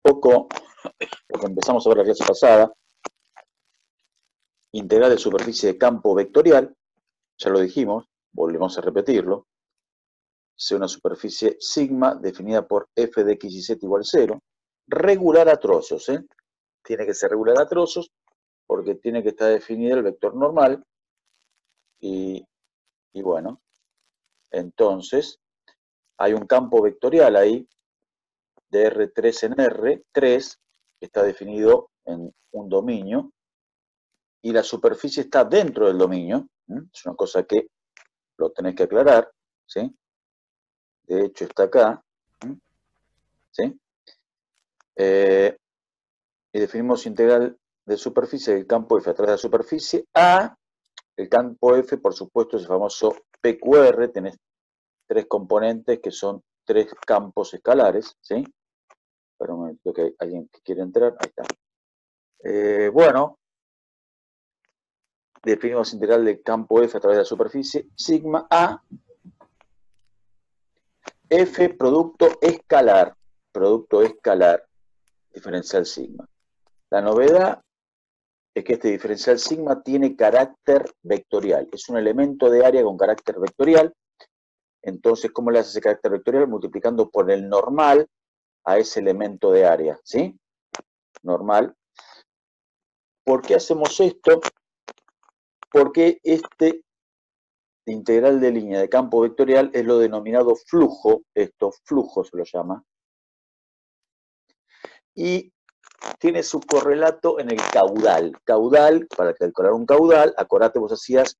poco lo que empezamos a ver la clase pasada, integral de superficie de campo vectorial, ya lo dijimos, volvemos a repetirlo, sea una superficie sigma definida por f de x y z igual 0, regular a trozos, tiene que ser regular a trozos porque tiene que estar definido el vector normal y bueno, entonces hay un campo vectorial ahí de R3 en R3 que está definido en un dominio y la superficie está dentro del dominio, es una cosa que lo tenés que aclarar, ¿sí? De hecho está acá, ¿sí? Y definimos integral de superficie del campo F a través de la superficie A, el campo F por supuesto es el famoso PQR, tenés tres componentes que son tres campos escalares, ¿sí? Espera un momento que hay alguien que quiere entrar, ahí está. Bueno, definimos integral del campo F a través de la superficie, sigma A, F producto escalar, diferencial sigma. La novedad es que este diferencial sigma tiene carácter vectorial, es un elemento de área con carácter vectorial. Entonces, ¿cómo le hace ese carácter vectorial? Multiplicando por el normal a ese elemento de área, ¿sí? Normal. ¿Por qué hacemos esto? Porque este integral de línea de campo vectorial es lo denominado flujo, esto flujo se lo llama, y tiene su correlato en el caudal. Caudal, para calcular un caudal, acordate, vos hacías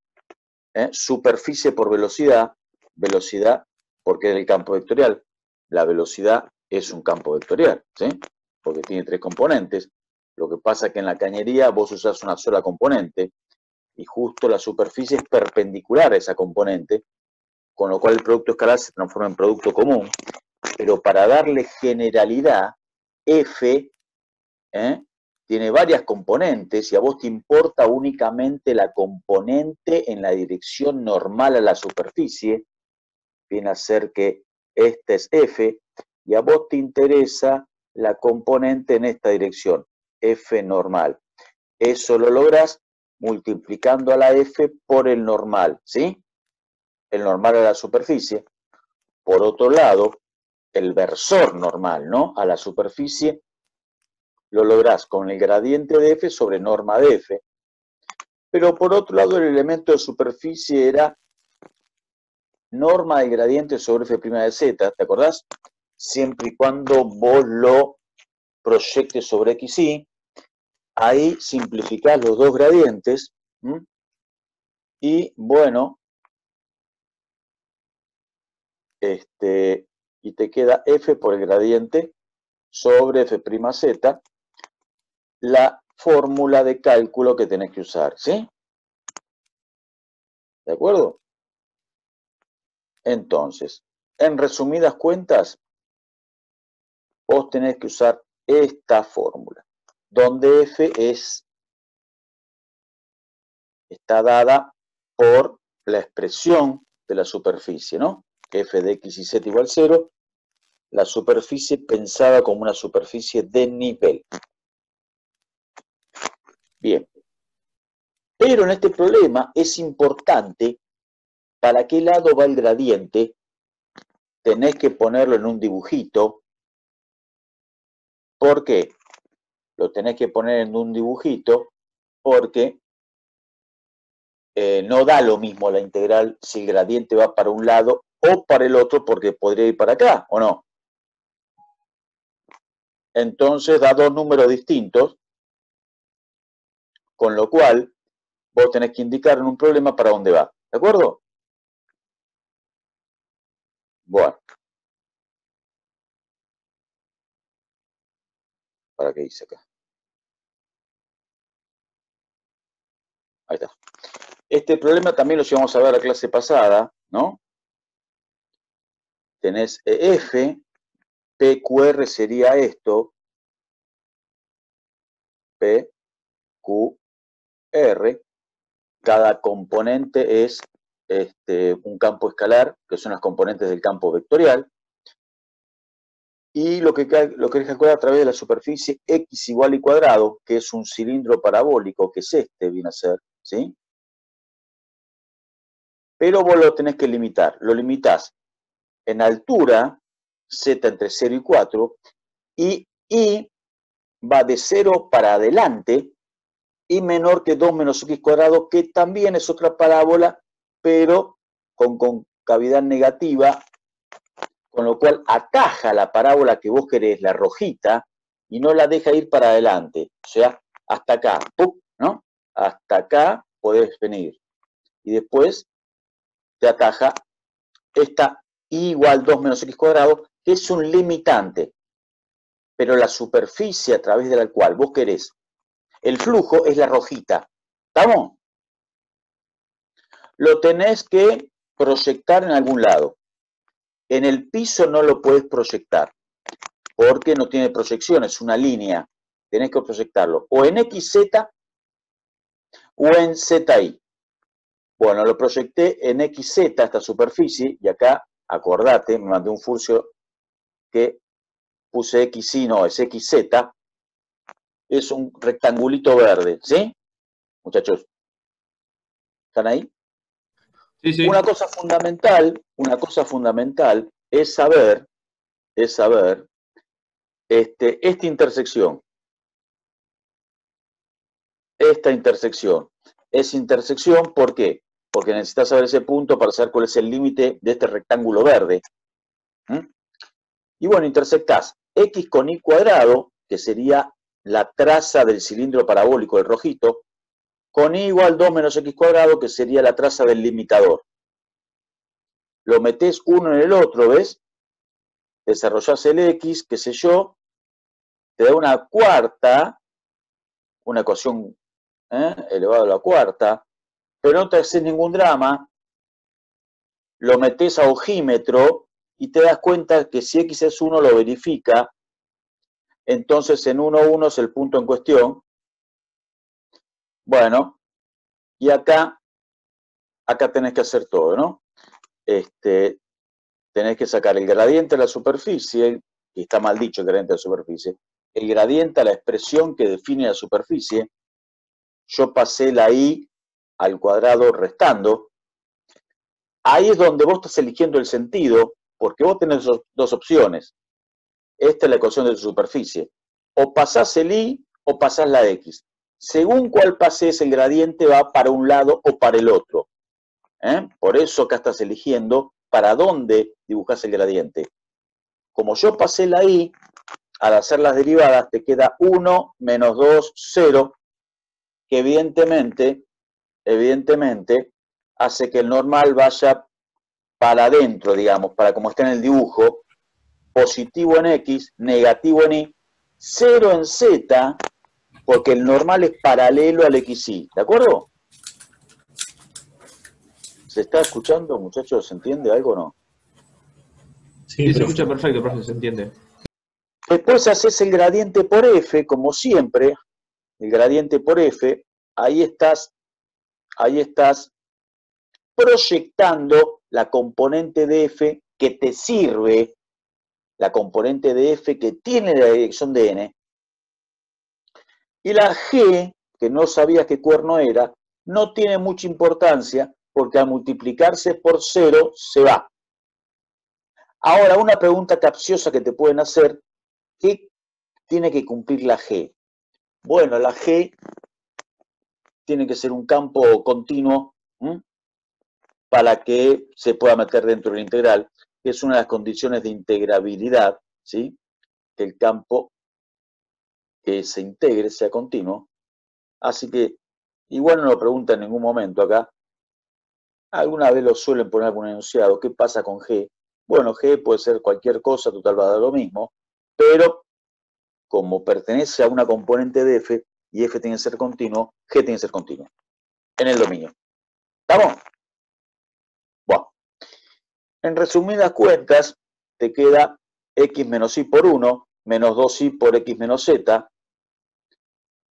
superficie por velocidad, velocidad porque es el campo vectorial. La velocidad es un campo vectorial, ¿sí? Porque tiene tres componentes. Lo que pasa es que en la cañería vos usás una sola componente y justo la superficie es perpendicular a esa componente, con lo cual el producto escalar se transforma en producto común. Pero para darle generalidad, F tiene varias componentes y a vos te importa únicamente la componente en la dirección normal a la superficie, viene a ser que este es F, y a vos te interesa la componente en esta dirección, F normal. Eso lo lográs multiplicando a la F por el normal, ¿sí? El normal a la superficie. Por otro lado, el versor normal, ¿no? A la superficie lo lográs con el gradiente de F sobre norma de F. Pero por otro lado, el elemento de superficie era norma del gradiente sobre F' de Z, ¿te acordás? Siempre y cuando vos lo proyectes sobre XY, ahí simplificás los dos gradientes, y bueno, y te queda F por el gradiente sobre F'Z, la fórmula de cálculo que tenés que usar, ¿sí? ¿De acuerdo? Entonces, en resumidas cuentas, vos tenés que usar esta fórmula, donde F está dada por la expresión de la superficie, ¿no? F de x y z igual 0, la superficie pensada como una superficie de nivel. Bien. Pero en este problema es importante para qué lado va el gradiente, tenés que ponerlo en un dibujito. ¿Por qué? Lo tenés que poner en un dibujito porque no da lo mismo la integral si el gradiente va para un lado o para el otro, porque podría ir para acá, ¿o no? Entonces da dos números distintos, con lo cual vos tenés que indicar en un problema para dónde va, ¿de acuerdo? Bueno. ¿Para qué hice acá? Ahí está. Este problema también lo llevamos a ver la clase pasada, ¿no? Tenés F, PQR sería esto, PQR, cada componente es un campo escalar, que son las componentes del campo vectorial. Y lo querés calcular a través de la superficie x igual y cuadrado, que es un cilindro parabólico, que es este, viene a ser, ¿sí? Pero vos lo tenés que limitar. Lo limitás en altura, z entre 0 y 4, y va de 0 para adelante, y menor que 2 menos x cuadrado, que también es otra parábola, pero con concavidad negativa, con lo cual ataja la parábola que vos querés, la rojita, y no la deja ir para adelante. O sea, hasta acá, ¡pum!, ¿no? Hasta acá podés venir. Y después te ataja esta y igual 2 menos x cuadrado, que es un limitante. Pero la superficie a través de la cual vos querés el flujo es la rojita. ¿Estamos? Lo tenés que proyectar en algún lado. En el piso no lo puedes proyectar, porque no tiene proyección, es una línea. Tenés que proyectarlo o en XZ o en ZI. Bueno, lo proyecté en XZ, esta superficie, y acá, acordate, me mandé un furcio que puse XY, no, es XZ. Es un rectangulito verde, ¿sí? Muchachos, ¿están ahí? Sí, Una sí. cosa fundamental es saber esta intersección. Esta intersección. Es intersección, ¿por qué? Porque necesitas saber ese punto para saber cuál es el límite de este rectángulo verde. Y bueno, intersectás x con y cuadrado, que sería la traza del cilindro parabólico, el rojito, con y igual 2 menos x cuadrado, que sería la traza del limitador. Lo metés uno en el otro, ¿ves? Desarrollás el x, qué sé yo, te da una cuarta, una ecuación elevado a la cuarta, pero no te haces ningún drama, lo metés a ojímetro y te das cuenta que si x es 1 lo verifica, entonces en 1, 1 es el punto en cuestión. Bueno, y acá tenés que hacer todo, ¿no? Tenés que sacar el gradiente de la superficie, que está mal dicho el gradiente de la superficie, el gradiente a la expresión que define la superficie. Yo pasé la y al cuadrado restando. Ahí es donde vos estás eligiendo el sentido, porque vos tenés dos opciones. Esta es la ecuación de tu superficie. O pasás el y o pasás la x. Según cuál pases, el gradiente va para un lado o para el otro. Por eso acá estás eligiendo para dónde dibujás el gradiente. Como yo pasé la y, al hacer las derivadas te queda 1 menos 2, 0, que evidentemente hace que el normal vaya para adentro, digamos, para como está en el dibujo, positivo en x, negativo en y, 0 en z, porque el normal es paralelo al xy, ¿de acuerdo? ¿Se está escuchando, muchachos? ¿Se entiende algo o no? Sí, Sí, se escucha profe. perfecto, profe, se entiende. Después haces el gradiente por f, como siempre, el gradiente por f, ahí estás proyectando la componente de f que te sirve, la componente de f que tiene la dirección de n, y la g, que no sabías qué cuerno era, no tiene mucha importancia porque al multiplicarse por 0 se va. Ahora, una pregunta capciosa que te pueden hacer, ¿qué tiene que cumplir la g? Bueno, la g tiene que ser un campo continuo para que se pueda meter dentro de la integral, que es una de las condiciones de integrabilidad, ¿sí? Que el campo que se integre sea continuo. Así que igual no lo pregunta en ningún momento acá. Alguna vez lo suelen poner algún enunciado. ¿Qué pasa con G? Bueno, G puede ser cualquier cosa, total va a dar lo mismo, pero como pertenece a una componente de F y F tiene que ser continuo, G tiene que ser continuo en el dominio. ¿Estamos? Bueno, en resumidas cuentas, te queda x menos y por 1, menos 2y por x menos z,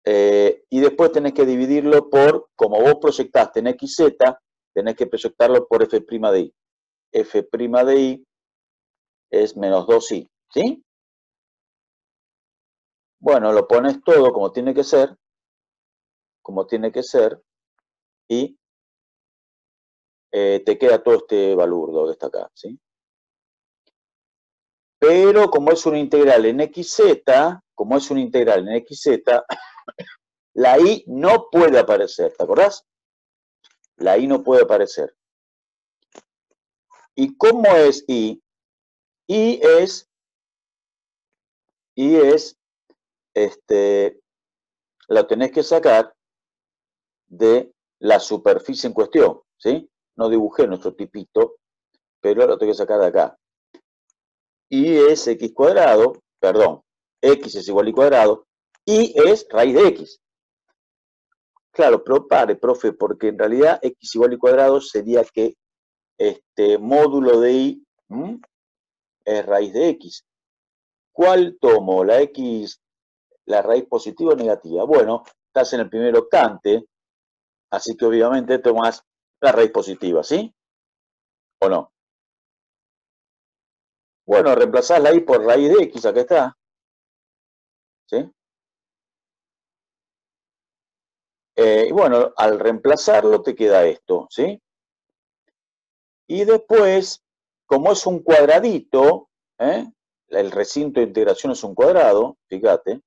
y después tenés que dividirlo por, como vos proyectaste en xz, tenés que proyectarlo por f' de y. F' de y es menos 2i, ¿sí? Bueno, lo pones todo como tiene que ser, y te queda todo este balurdo que está acá, ¿sí? Pero como es una integral en xz, la y no puede aparecer, ¿te acordás? La y no puede aparecer. ¿Y cómo es y? Y es, la tenés que sacar de la superficie en cuestión, ¿sí? No dibujé nuestro tipito, pero lo tengo que sacar de acá. Y es x cuadrado, perdón, x es igual a y cuadrado, y es raíz de x. Claro, pero pare, profe, porque en realidad x igual a y cuadrado sería que módulo de y es raíz de x. ¿Cuál tomo? ¿La x, la raíz positiva o negativa? Bueno, estás en el primer octante, así que obviamente tomas la raíz positiva, ¿sí? ¿O no? Bueno, reemplazás la y por raíz de x, acá está. ¿Sí? Y bueno, al reemplazarlo te queda esto, ¿sí? Y después, como es un cuadradito, el recinto de integración es un cuadrado, fíjate.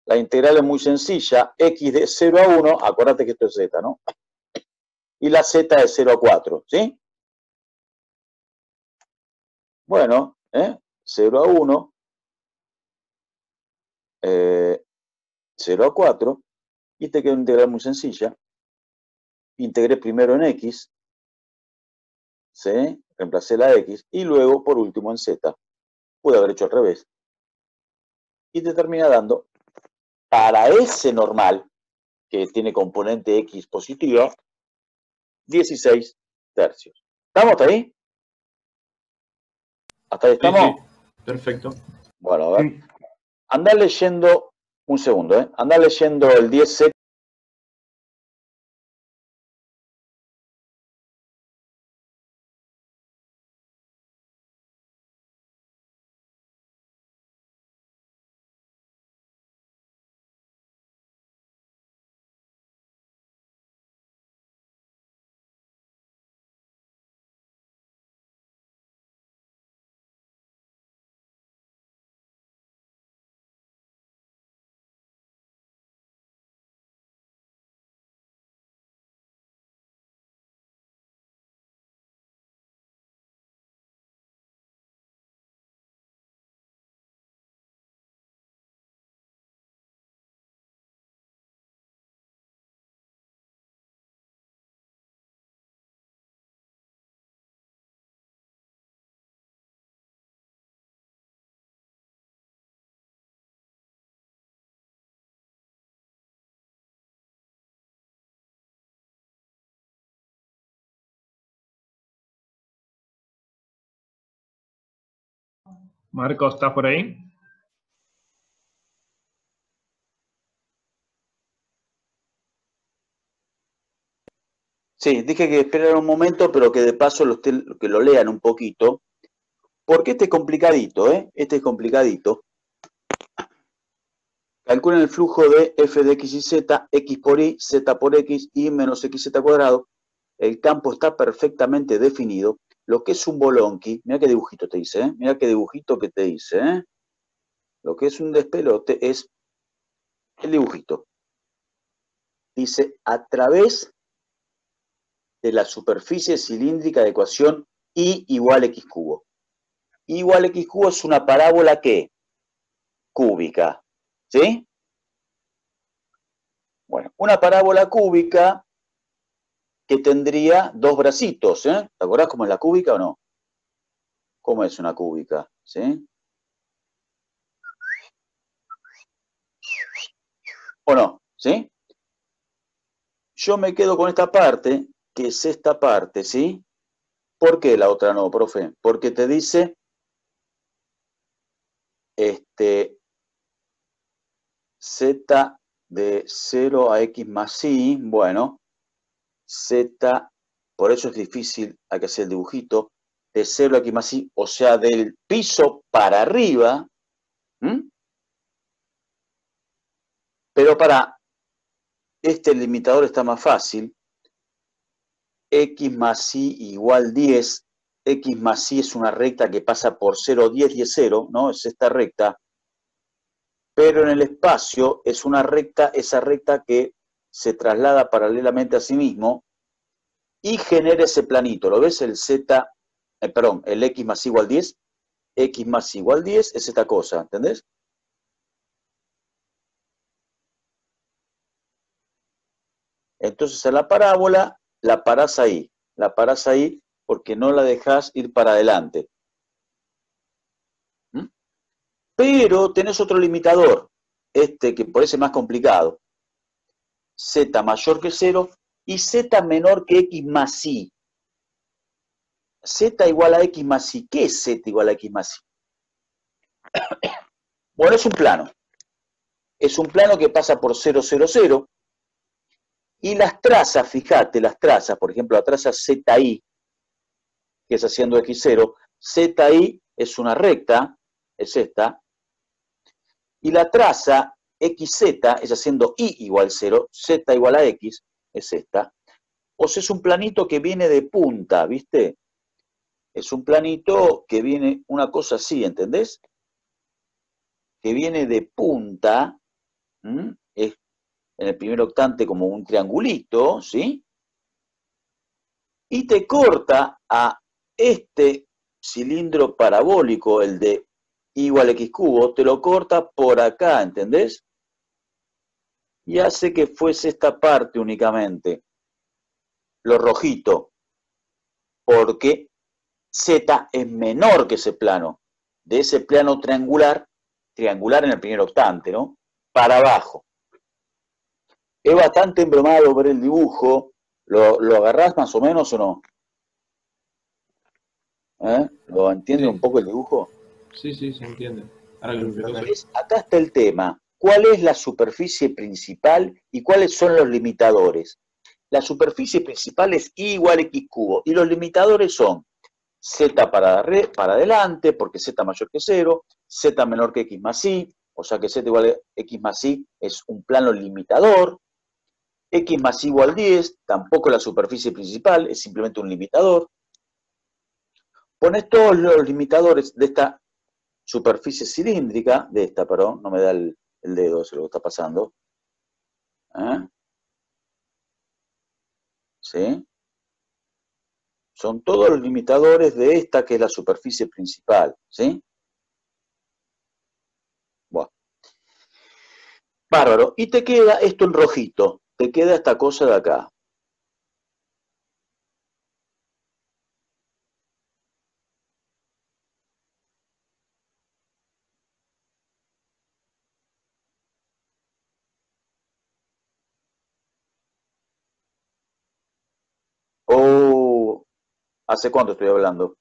La integral es muy sencilla, x de 0 a 1, acuérdate que esto es z, ¿no? Y la z de 0 a 4, ¿sí? Bueno, 0 a 1, 0 a 4, y te queda una integral muy sencilla. Integré primero en x, ¿sí? Reemplacé la x, y luego, por último, en z. Pude haber hecho al revés. Y te termina dando, para ese normal, que tiene componente x positiva, 16 tercios. ¿Estamos hasta ahí? ¿Hasta ahí Sí, estamos? sí, perfecto. Bueno, a ver. Andá leyendo, un segundo, andá leyendo el 10C. Marcos, ¿estás por ahí? Sí, dije que esperen un momento, pero que de paso que lo lean un poquito, porque este es complicadito, Este es complicadito. Calculen el flujo de f de x y z, x por y, z por x, y menos xz cuadrado. El campo está perfectamente definido. Lo que es un bolonqui, mira qué dibujito te dice, mira qué dibujito que te dice, Lo que es un despelote es el dibujito. Dice, a través de la superficie cilíndrica de ecuación y igual a x cubo. Y igual a x cubo es una parábola ¿qué? Cúbica, ¿sí? Bueno, una parábola cúbica que tendría dos bracitos, ¿Te acordás cómo es la cúbica o no? ¿Cómo es una cúbica? ¿Sí? ¿O no? ¿Sí? Yo me quedo con esta parte, que es esta parte, ¿sí? ¿Por qué la otra no, profe? Porque te dice, z de 0 a x más y, bueno, z, por eso es difícil, hay que hacer el dibujito, de 0 a x más y, o sea, del piso para arriba. Pero para este limitador está más fácil. X más y igual 10. X más y es una recta que pasa por 0, 10 y es 0, ¿no? Es esta recta. Pero en el espacio es una recta, esa recta que se traslada paralelamente a sí mismo y genera ese planito. ¿Lo ves? El z, perdón, el x más y igual 10. X más y igual 10 es esta cosa, ¿entendés? Entonces a la parábola la parás ahí porque no la dejás ir para adelante. Pero tenés otro limitador, este que parece más complicado. Z mayor que 0 y Z menor que X más Y. Z igual a X más Y. ¿Qué es Z igual a X más Y? Bueno, es un plano. Es un plano que pasa por 0, 0, 0. Y las trazas, fíjate, las trazas, por ejemplo, la traza ZI, que es haciendo X0, ZI es una recta, es esta, y la traza XZ es haciendo Y igual 0, Z igual a X, es esta. O sea, es un planito que viene de punta, ¿viste? Es un planito que viene una cosa así, ¿entendés? Que viene de punta, es en el primer octante como un triangulito, ¿sí? Y te corta a este cilindro parabólico, el de y igual a x cubo, te lo corta por acá, ¿entendés? Y hace que fuese esta parte únicamente, lo rojito, porque Z es menor que ese plano, de ese plano triangular en el primer octante, ¿no? Para abajo. Es bastante embromado ver el dibujo. ¿Lo agarrás más o menos o no? ¿Lo entiende un Sí, poco el dibujo? sí, sí, se entiende. Ahora que lo explicó, sí. Acá está el tema. ¿Cuál es la superficie principal y cuáles son los limitadores? La superficie principal es y igual a x cubo y los limitadores son z para adelante, porque z mayor que 0, z menor que x más y, o sea que z igual a x más y es un plano limitador, x más y igual 10, tampoco es la superficie principal, es simplemente un limitador. Pones todos los limitadores de esta superficie cilíndrica, perdón, no me da el dedo, se lo está pasando. ¿Sí? Son todos los limitadores de esta que es la superficie principal, ¿sí? Bueno. Bárbaro. Y te queda esto en rojito, te queda esta cosa de acá. Oh, ¿hace cuánto estoy hablando?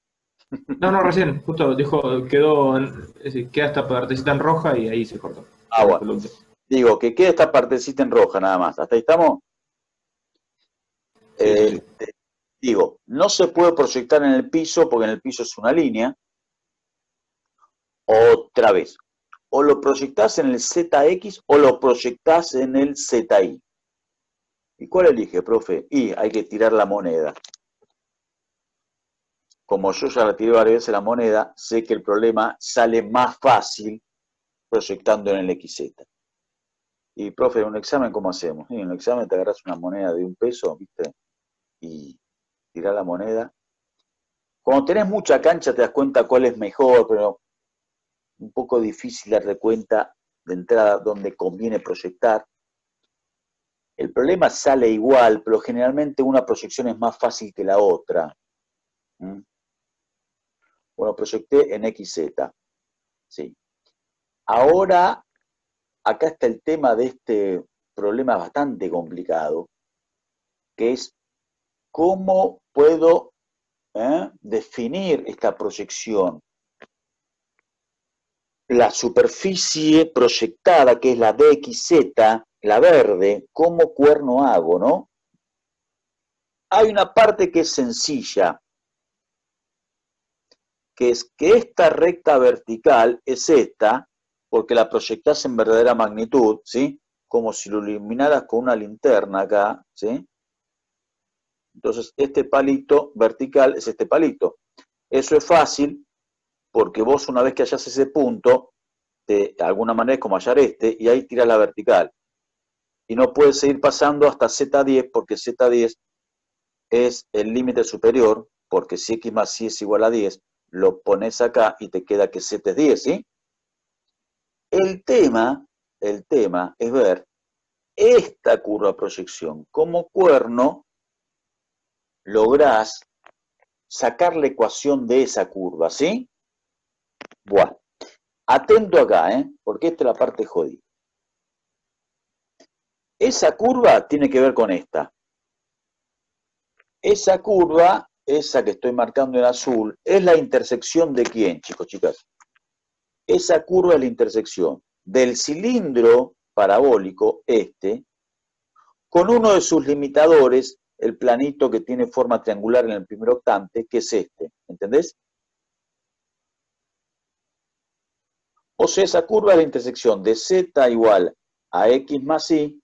No, no, recién, justo dijo, es decir, queda esta partecita en roja y ahí se cortó. Ah, bueno. Digo, que queda esta partecita en roja nada más. ¿Hasta ahí estamos? Sí, eso sí. Digo, no se puede proyectar en el piso porque en el piso es una línea. Otra vez. O lo proyectás en el ZX o lo proyectás en el ZI. ¿Y cuál elige, profe? Y hay que tirar la moneda. Como yo ya la tiré varias veces la moneda, sé que el problema sale más fácil proyectando en el XZ. Y, profe, en un examen, ¿cómo hacemos? En un examen te agarras una moneda de $1, ¿viste? Y tirás la moneda. Cuando tenés mucha cancha te das cuenta cuál es mejor, pero un poco difícil darte cuenta de entrada dónde conviene proyectar. El problema sale igual, pero generalmente una proyección es más fácil que la otra. Bueno, proyecté en XZ. Sí. Ahora, acá está el tema de este problema bastante complicado, que es cómo puedo definir esta proyección. La superficie proyectada, que es la DXZ, la verde, ¿cómo cuerno hago, no? Hay una parte que es sencilla. que es que esta recta vertical es esta, porque la proyectás en verdadera magnitud, ¿sí? Como si lo iluminaras con una linterna acá, ¿sí? Entonces, este palito vertical es este palito. Eso es fácil, porque vos una vez que hallás ese punto, de alguna manera es como hallar este, y ahí tirás la vertical. Y no puedes seguir pasando hasta Z10, porque Z10 es el límite superior, porque si X más Y es igual a 10, lo pones acá y te queda que Z es 10, ¿sí? El tema es ver esta curva de proyección. Como cuerno lográs sacar la ecuación de esa curva, ¿sí? Bueno, atento acá, porque esta es la parte jodida. Esa curva tiene que ver con esta. Esa curva, esa que estoy marcando en azul, es la intersección de quién, chicos, chicas. Esa curva es la intersección del cilindro parabólico, este, con uno de sus limitadores, el planito que tiene forma triangular en el primer octante, que es este. ¿Entendés? O sea, esa curva es la intersección de z igual a x más y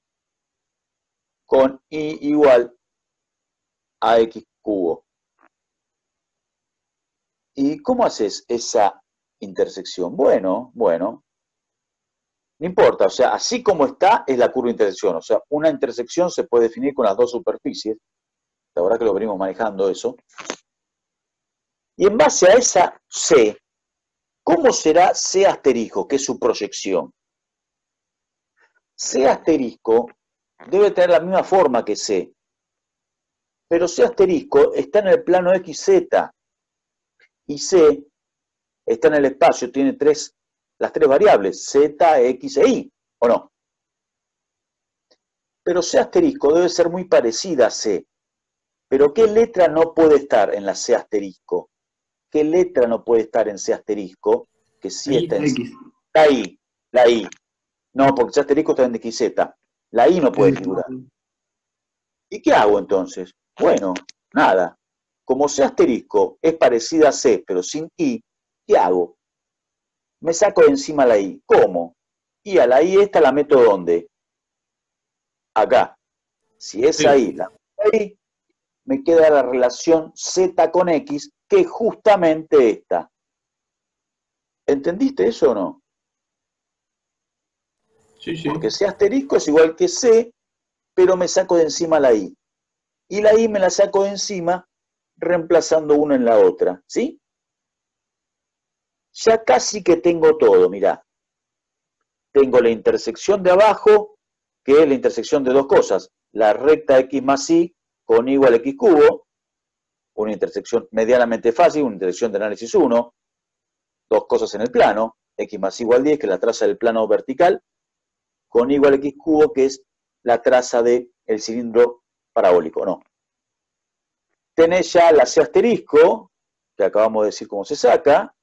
con y igual a x cubo. ¿Y cómo haces esa intersección? Bueno, no importa, o sea, así como está es la curva de intersección. O sea, una intersección se puede definir con las dos superficies. La verdad que lo venimos manejando eso. Y en base a esa C, ¿cómo será C asterisco, que es su proyección? C asterisco debe tener la misma forma que C, pero C asterisco está en el plano XZ y C está en el espacio, tiene las tres variables, Z, X e Y, ¿o no? Pero C asterisco debe ser muy parecida a C. ¿Pero qué letra no puede estar en la C asterisco? ¿Qué letra no puede estar en C asterisco? Que sí está en X. La I. No, porque C asterisco está en XZ. La I no puede figurar. ¿Y qué hago entonces? Bueno, nada. Como C asterisco es parecida a C, pero sin I, ¿qué hago? Me saco de encima la I. ¿Cómo? Y a la I esta la meto ¿dónde? Acá. Si es Sí. ahí, la meto ahí, me queda la relación Z con X, que es justamente esta. ¿Entendiste eso o no? Sí, sí. Porque C asterisco es igual que C, pero me saco de encima la I. Y la I me la saco de encima reemplazando una en la otra, ¿sí? Ya casi que tengo todo, mirá. Tengo la intersección de abajo, que es la intersección de dos cosas. La recta X más Y con Y igual a X cubo, una intersección medianamente fácil, una intersección de análisis 1, dos cosas en el plano, X más Y igual 10, que es la traza del plano vertical, con Y igual a X cubo, que es la traza del cilindro parabólico, ¿no? Tenés ya la C asterisco, que acabamos de decir cómo se saca.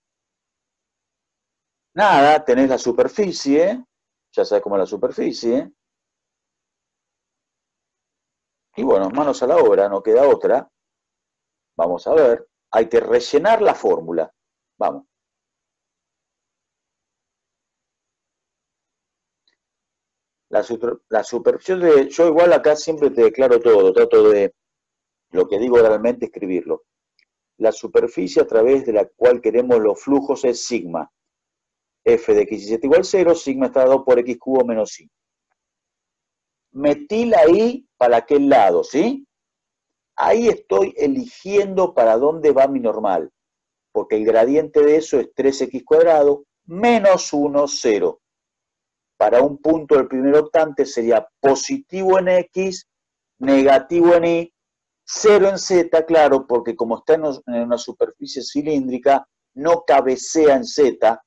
Nada, tenés la superficie, ya sabes cómo es la superficie. Y bueno, manos a la obra, no queda otra. Vamos a ver, hay que rellenar la fórmula. Vamos. La superficie de... Yo igual acá siempre te declaro todo, trato de lo que digo realmente escribirlo. La superficie a través de la cual queremos los flujos es sigma. F de x y z igual 0, sigma está dado por x cubo menos y. Metí la i para aquel lado, ¿sí? Ahí estoy eligiendo para dónde va mi normal, porque el gradiente de eso es 3x cuadrado menos 1, 0. Para un punto del primer octante sería positivo en x, negativo en y, 0 en z, claro, porque como está en una superficie cilíndrica, no cabecea en z,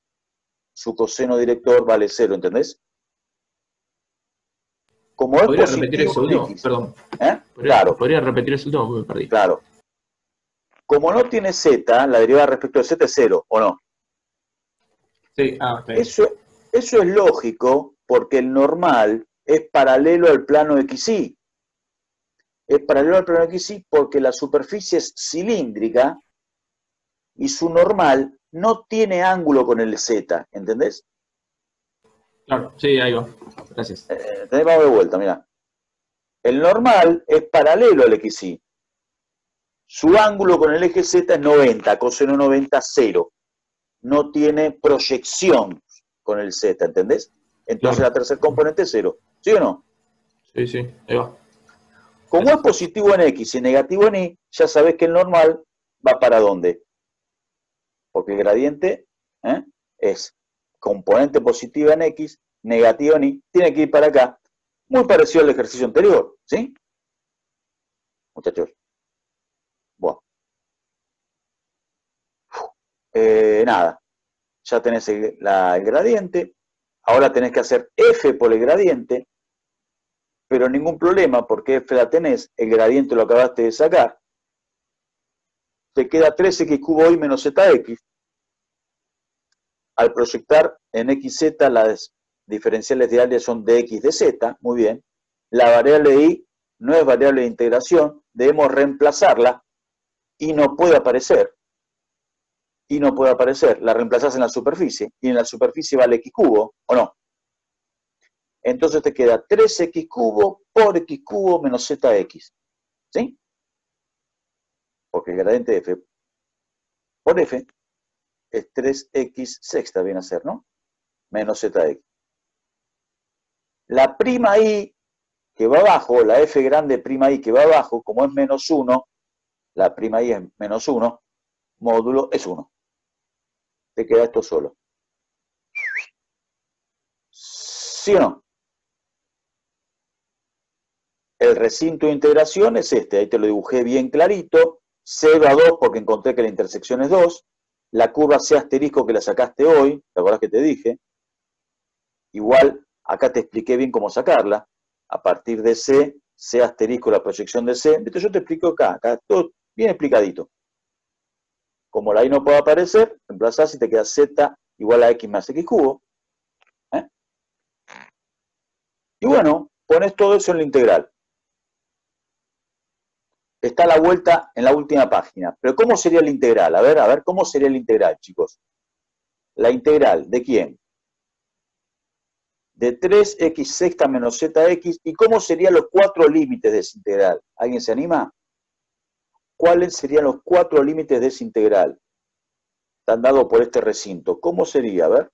su coseno director vale 0, ¿entendés? Como es ¿Podría repetir positivo ese en último? x, Perdón. Claro, ¿Podría repetir ese último? Porque me perdí. claro. Como no tiene z, la derivada respecto de z es 0, ¿o no? Sí, está bien. Eso es lógico porque el normal es paralelo al plano XY. Es paralelo al plano XY porque la superficie es cilíndrica y su normal no tiene ángulo con el Z, ¿entendés? Claro, sí, ahí va. Gracias. Vamos de vuelta, mirá. El normal es paralelo al XY. Su ángulo con el eje Z es 90, coseno 90, 0. No tiene proyección con el Z, ¿entendés? Entonces Claro. la tercer componente es 0. ¿Sí o no? Sí, sí, ahí va. Como Gracias. es positivo en X y negativo en Y, ya sabés que el normal va para dónde. Porque el gradiente es componente positiva en X, negativa en Y, tiene que ir para acá. Muy parecido al ejercicio anterior, ¿sí? Muchachos. Bueno. Nada. Ya tenés el gradiente. Ahora tenés que hacer F por el gradiente. Pero ningún problema, porque F la tenés, el gradiente lo acabaste de sacar. Te queda 3x cubo y menos zx. Al proyectar en xz las diferenciales de área son dx de z, muy bien. La variable de y no es variable de integración, debemos reemplazarla y no puede aparecer. Y no puede aparecer, la reemplazás en la superficie y en la superficie vale x cubo, ¿o no? Entonces te queda 3x cubo por x cubo menos zx, ¿sí? Porque el gradiente de f por f es 3x sexta, viene a ser, ¿no? Menos zx. La prima i que va abajo, la f grande prima i que va abajo, como es menos 1, la prima i es menos 1, módulo es 1. Te queda esto solo. ¿Sí o no? El recinto de integración es este, ahí te lo dibujé bien clarito, 0 a 2 porque encontré que la intersección es 2, la curva C asterisco que la sacaste hoy, ¿te acordás que te dije? Igual, acá te expliqué bien cómo sacarla, a partir de C, C asterisco la proyección de C, entonces yo te explico acá todo bien explicadito. Como la I no puede aparecer, reemplazás y te queda Z igual a X más X cubo. Y bueno, pones todo eso en la integral. Está a la vuelta en la última página. Pero ¿cómo sería la integral? A ver, ¿cómo sería la integral, chicos? ¿La integral de quién? De 3x sexta menos zx. ¿Y cómo serían los 4 límites de esa integral? ¿Alguien se anima? ¿Cuáles serían los 4 límites de esa integral? Están dados por este recinto. ¿Cómo sería? A ver.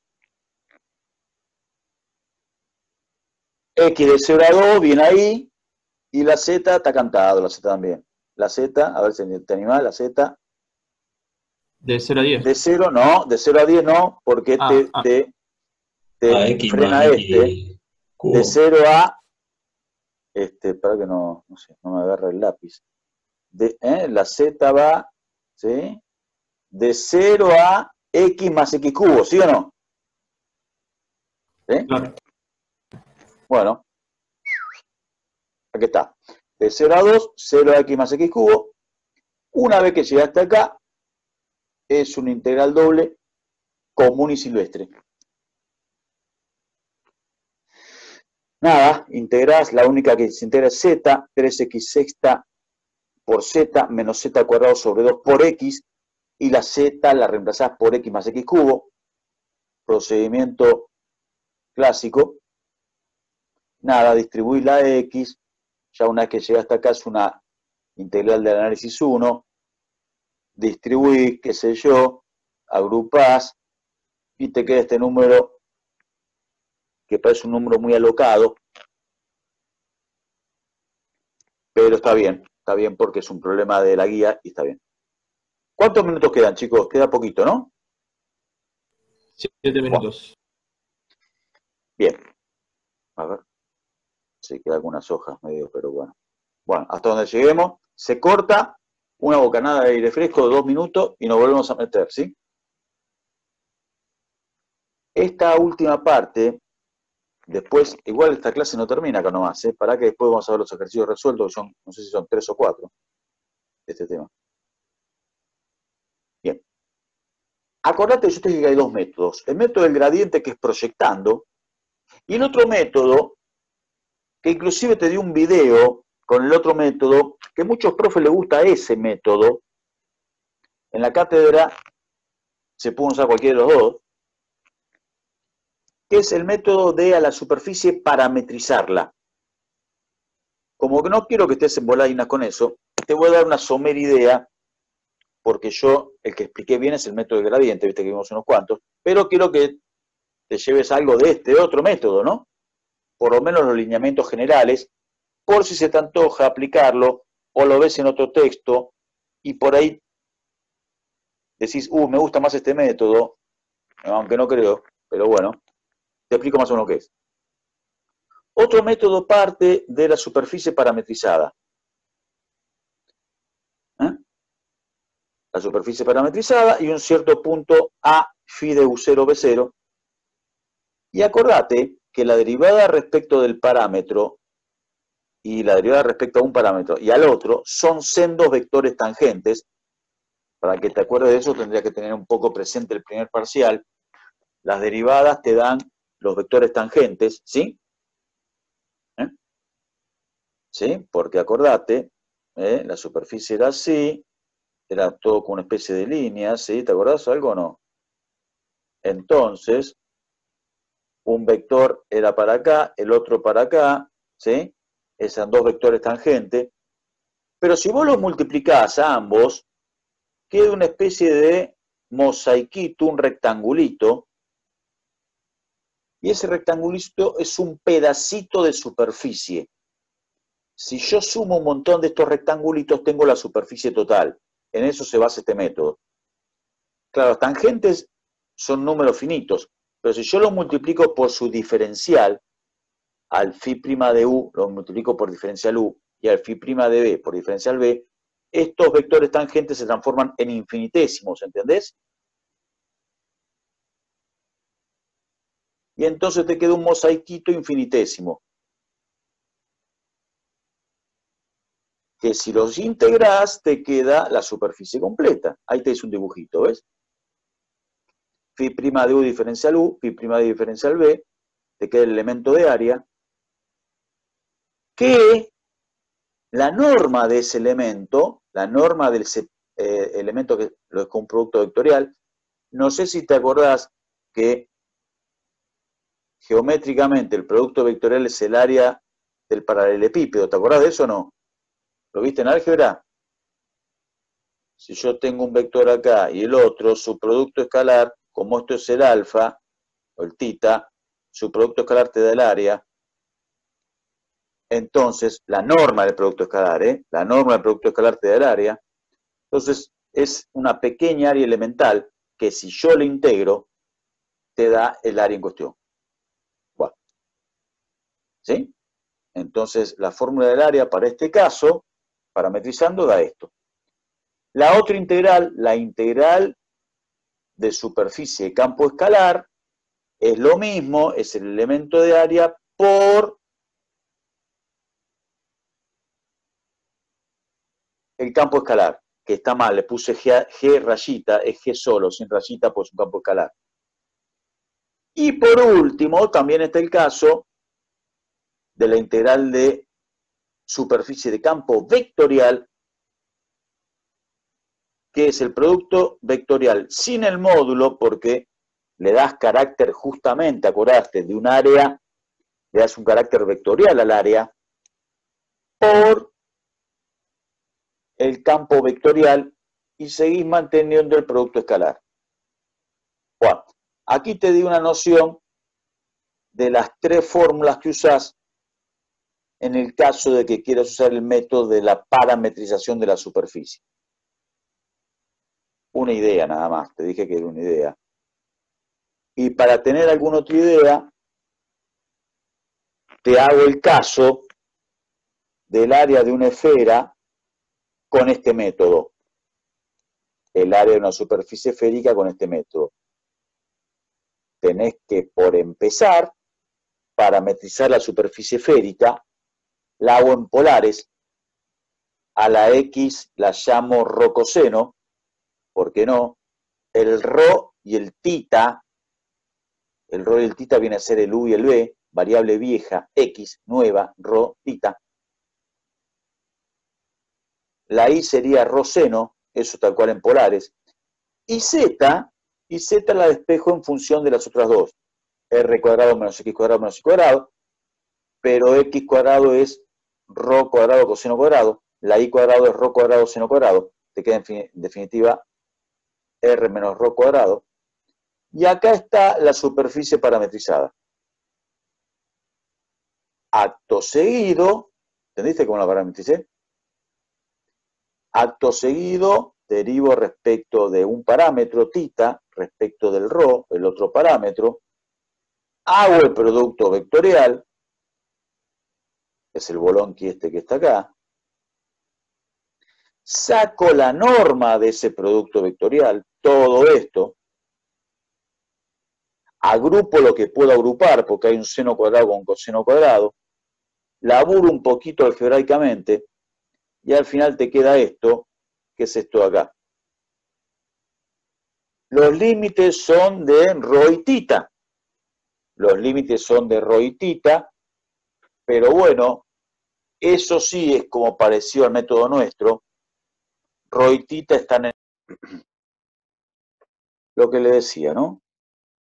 X de 0 a 2, viene ahí. Y la z está cantado, la z también. La z, a ver si te animás, la z. De 0 a 10. De 0, no, de 0 a 10 no, porque te X más frena X cubo. De 0 a, para que no sé, no me agarra el lápiz. La z va, ¿sí? De 0 a x más x cubo, ¿sí o no? ¿Sí? Claro. Bueno, aquí está. De 0 a 2, 0 a x más x cubo. Una vez que llegaste acá, es una integral doble común y silvestre. Nada, integrás, la única que se integra es z, 3x sexta por z menos z cuadrado sobre 2 por x, y la z la reemplazás por x más x cubo, procedimiento clásico. Nada, distribuís la x, ya una vez que llegaste acá es una integral del análisis 1, distribuís, qué sé yo, agrupás, y te queda este número que parece un número muy alocado, pero está bien porque es un problema de la guía y está bien. ¿Cuántos minutos quedan, chicos? Queda poquito, ¿no? 7 minutos. Bien. A ver. Sí, quedan algunas hojas medio, pero bueno. Bueno, hasta donde lleguemos, se corta, una bocanada de aire fresco de 2 minutos y nos volvemos a meter, ¿sí? Esta última parte, después, igual esta clase no termina acá nomás, ¿eh? Para que después vamos a ver los ejercicios resueltos, que son, no sé si son 3 o 4, de este tema. Bien. Acordate, yo te dije que hay 2 métodos. El método del gradiente, que es proyectando, y el otro método, que inclusive te di un video con el otro método, que a muchos profes les gusta ese método. En la cátedra se puede usar cualquiera de los dos, que es el método de a la superficie parametrizarla. Como que no quiero que estés en voladinas con eso, te voy a dar una somera idea, porque yo, el que expliqué bien es el método de gradiente, viste que vimos unos cuantos, pero quiero que te lleves algo de este otro método, ¿no? Por lo menos los lineamientos generales, por si se te antoja aplicarlo, o lo ves en otro texto, y por ahí decís, me gusta más este método, aunque no creo, pero bueno, te explico más o menos qué es. Otro método parte de la superficie parametrizada. La superficie parametrizada y un cierto punto A phi de U0 B0. Y acordate que la derivada respecto del parámetro y la derivada respecto a un parámetro y al otro son sendos vectores tangentes. Para que te acuerdes de eso tendría que tener un poco presente el primer parcial. Las derivadas te dan los vectores tangentes, ¿sí? ¿Sí? Porque acordate, la superficie era así, era todo con una especie de línea, ¿sí? ¿Te acordás algo o no? Entonces, un vector era para acá, el otro para acá, ¿sí? Esos dos vectores tangentes. Pero si vos los multiplicás a ambos, queda una especie de mosaiquito, un rectangulito, y ese rectangulito es un pedacito de superficie. Si yo sumo un montón de estos rectangulitos, tengo la superficie total. En eso se basa este método. Claro, las tangentes son números finitos, pero si yo los multiplico por su diferencial, al phi' de u lo multiplico por diferencial u y al phi' de b por diferencial b, estos vectores tangentes se transforman en infinitésimos, ¿entendés? Y entonces te queda un mosaiquito infinitésimo. Que si los integrás, te queda la superficie completa. Ahí te hice un dibujito, ¿ves? Phi' de u diferencial u, phi' de diferencial b, te queda el elemento de área, que la norma de ese elemento, la norma del elemento que lo es con un producto vectorial, no sé si te acordás que geométricamente el producto vectorial es el área del paralelepípedo. ¿Te acordás de eso o no? ¿Lo viste en álgebra? Si yo tengo un vector acá y el otro, su producto escalar, como esto es el alfa, o el tita, su producto escalar te da el área. Entonces, la norma del producto escalar, la norma del producto escalar te da el área. Entonces, es una pequeña área elemental que si yo le integro, te da el área en cuestión. Bueno. ¿Sí? Entonces, la fórmula del área para este caso, parametrizando, da esto. La otra integral, la integral de superficie de campo escalar, es lo mismo, es el elemento de área por el campo escalar, que está mal, le puse G rayita, es G solo, sin rayita, pues un campo escalar. Y por último, también está el caso de la integral de superficie de campo vectorial, que es el producto vectorial sin el módulo, porque le das carácter justamente, acordaste, de un área, le das un carácter vectorial al área, por el campo vectorial y seguís manteniendo el producto escalar. Bueno, aquí te di una noción de las tres fórmulas que usás en el caso de que quieras usar el método de la parametrización de la superficie. Una idea nada más, te dije que era una idea. Y para tener alguna otra idea, te hago el caso del área de una esfera con este método. El área de una superficie esférica con este método. Tenés que, por empezar, parametrizar la superficie esférica, la hago en polares, a la X la llamo rho coseno, ¿por qué no? El rho y el tita viene a ser el u y el b, variable vieja, X, nueva, rho, tita. La I sería rho seno, eso tal cual en polares. Y Z y z la despejo en función de las otras dos. R cuadrado menos x cuadrado menos y cuadrado, pero x cuadrado es rho cuadrado coseno cuadrado, la y cuadrado es rho cuadrado seno cuadrado, te queda en definitiva r menos rho cuadrado. Y acá está la superficie parametrizada. Acto seguido, ¿entendiste cómo la parametricé? Acto seguido, derivo respecto de un parámetro, θ, respecto del rho, el otro parámetro, hago el producto vectorial, es el bolonqui este que está acá, saco la norma de ese producto vectorial, todo esto, agrupo lo que puedo agrupar, porque hay un seno cuadrado con coseno cuadrado, laburo un poquito algebraicamente, y al final te queda esto, que es esto de acá. Los límites son de rho y θ. Los límites son de rho y θ, pero bueno, eso sí es como pareció al método nuestro. Rho y θ están en lo que le decía, ¿no?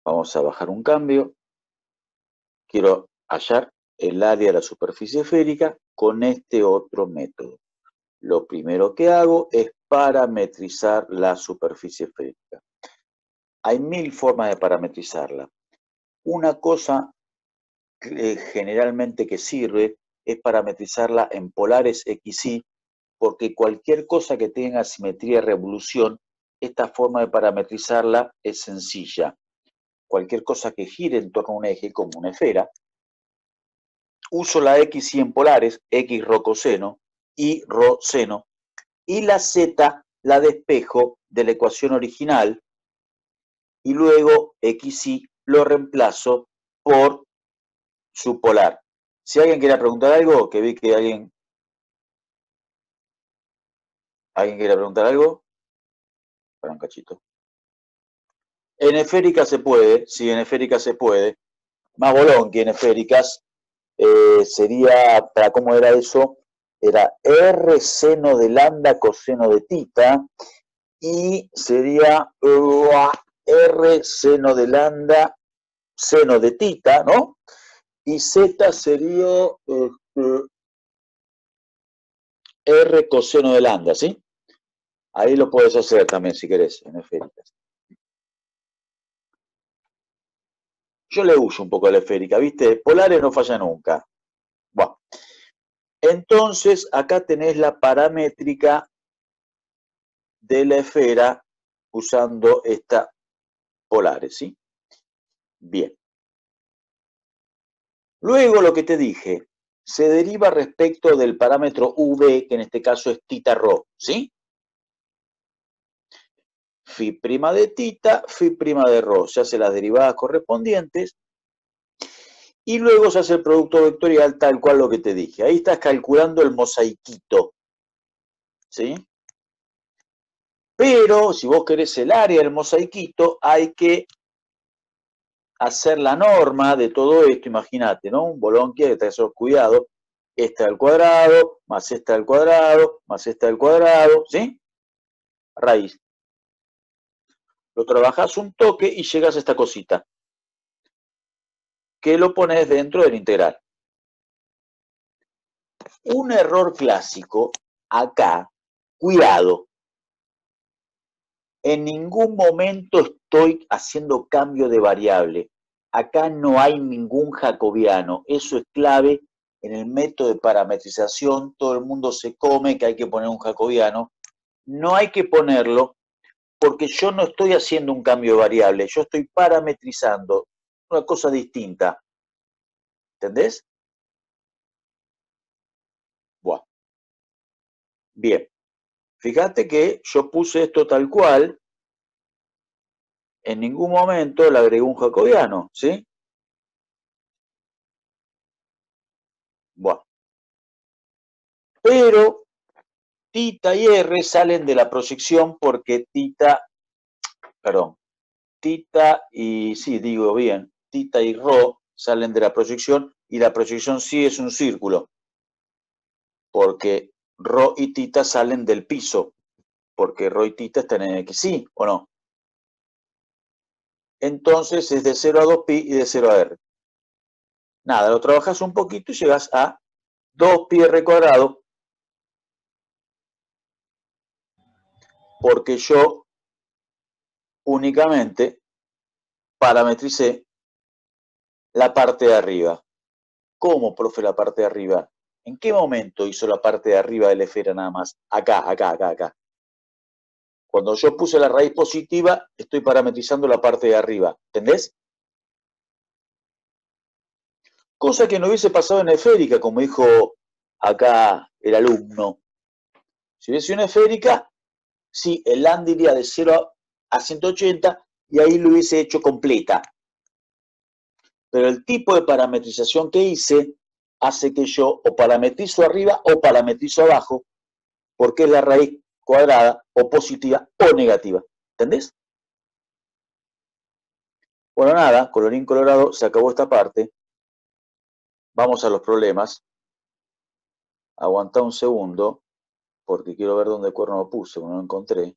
Vamos a bajar un cambio. Quiero hallar el área de la superficie esférica con este otro método. Lo primero que hago es parametrizar la superficie esférica. Hay 1000 formas de parametrizarla. Una cosa generalmente que sirve es parametrizarla en polares XY, porque cualquier cosa que tenga simetría y revolución, esta forma de parametrizarla es sencilla. Cualquier cosa que gire en torno a un eje, como una esfera, uso la XY en polares, X rho coseno, Y rho seno, y la Z la despejo de la ecuación original, y luego XY lo reemplazo por su polar. Si alguien quiere preguntar algo, que vi que alguien quiere preguntar algo, para un cachito. En esférica se puede, sí, en esférica se puede. Más bolón que en esféricas. Sería, ¿para cómo era eso? Era R seno de lambda coseno de θ, y sería R seno de lambda seno de θ, ¿no? Y Z sería R coseno de lambda, ¿sí? Ahí lo puedes hacer también si querés, en esféricas. Yo le uso un poco a la esférica, ¿viste? Polares no falla nunca. Bueno. Entonces, acá tenés la paramétrica de la esfera usando esta polares, ¿sí? Bien. Luego lo que te dije, se deriva respecto del parámetro V, que en este caso es θ rho, ¿sí? Phi' de θ, phi' de rho, se hacen las derivadas correspondientes y luego se hace el producto vectorial tal cual lo que te dije. Ahí estás calculando el mosaiquito, ¿sí? Pero si vos querés el área del mosaiquito, hay que hacer la norma de todo esto, imagínate, ¿no? Un bolonqui que te hace cuidado, esta al cuadrado, más esta al cuadrado, más esta al cuadrado, ¿sí? Raíz. Lo trabajás un toque y llegas a esta cosita, que lo pones dentro del integral. Un error clásico, acá, cuidado, en ningún momento estoy haciendo cambio de variable. Acá no hay ningún jacobiano. Eso es clave en el método de parametrización. Todo el mundo se come que hay que poner un jacobiano. No hay que ponerlo porque yo no estoy haciendo un cambio de variable. Yo estoy parametrizando una cosa distinta. ¿Entendés? Bueno. Bien. Fíjate que yo puse esto tal cual. En ningún momento le agregué un jacobiano, ¿sí? Bueno. Pero θ y R salen de la proyección porque θ y, sí, digo bien, θ y rho salen de la proyección y la proyección sí es un círculo porque rho y θ salen del piso porque rho y θ están en XY, ¿o no? entonces es de 0 a 2pi y de 0 a r. Nada, lo trabajas un poquito y llegas a 2pi r cuadrado, porque yo únicamente parametricé la parte de arriba. ¿Cómo, profe, la parte de arriba? ¿En qué momento hizo la parte de arriba de la esfera nada más? Acá. Cuando yo puse la raíz positiva, estoy parametrizando la parte de arriba. ¿Entendés? Cosa que no hubiese pasado en esférica, como dijo acá el alumno. Si hubiese una esférica, sí, el LAN iría de 0 a 180 y ahí lo hubiese hecho completa. Pero el tipo de parametrización que hice hace que yo o parametrizo arriba o parametrizo abajo, porque es la raíz cuadrada o positiva o negativa. ¿Entendés? Bueno, nada, colorín colorado, se acabó esta parte. Vamos a los problemas. Aguantá un segundo, porque quiero ver dónde cuerno lo puse, no lo encontré.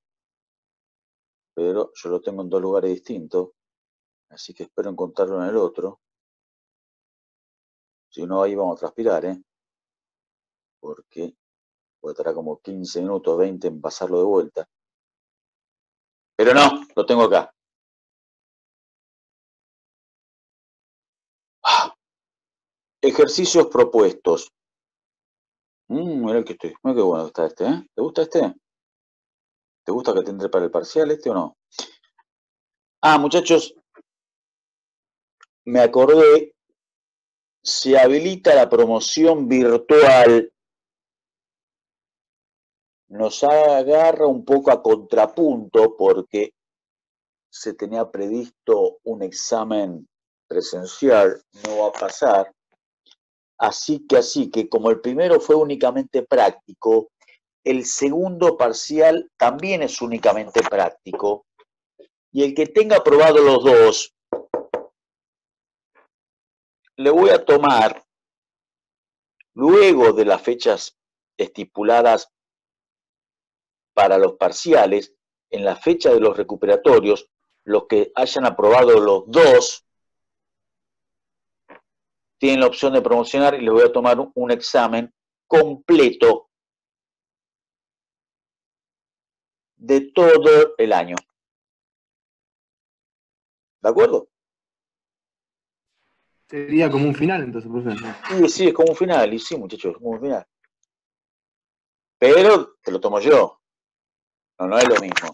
Pero yo lo tengo en dos lugares distintos, así que espero encontrarlo en el otro. Si no, ahí vamos a transpirar, porque puede tardar como 15 minutos, 20 en pasarlo de vuelta. Pero no, lo tengo acá. Ejercicios propuestos. Mirá que estoy. Mirá qué bueno está este, ¿eh? ¿Te gusta este? ¿Te gusta que te entre para el parcial este o no? Muchachos, me acordé, se habilita la promoción virtual. Nos agarra un poco a contrapunto porque se tenía previsto un examen presencial, no va a pasar. Así que como el primero fue únicamente práctico, el segundo parcial también es únicamente práctico. Y el que tenga aprobado los dos, le voy a tomar, luego de las fechas estipuladas para los parciales, en la fecha de los recuperatorios, los que hayan aprobado los dos, tienen la opción de promocionar y les voy a tomar un examen completo de todo el año. ¿De acuerdo? Sería como un final, entonces, profesor. Sí, es como un final, y sí, muchachos, es como un final. Pero te lo tomo yo. No es lo mismo.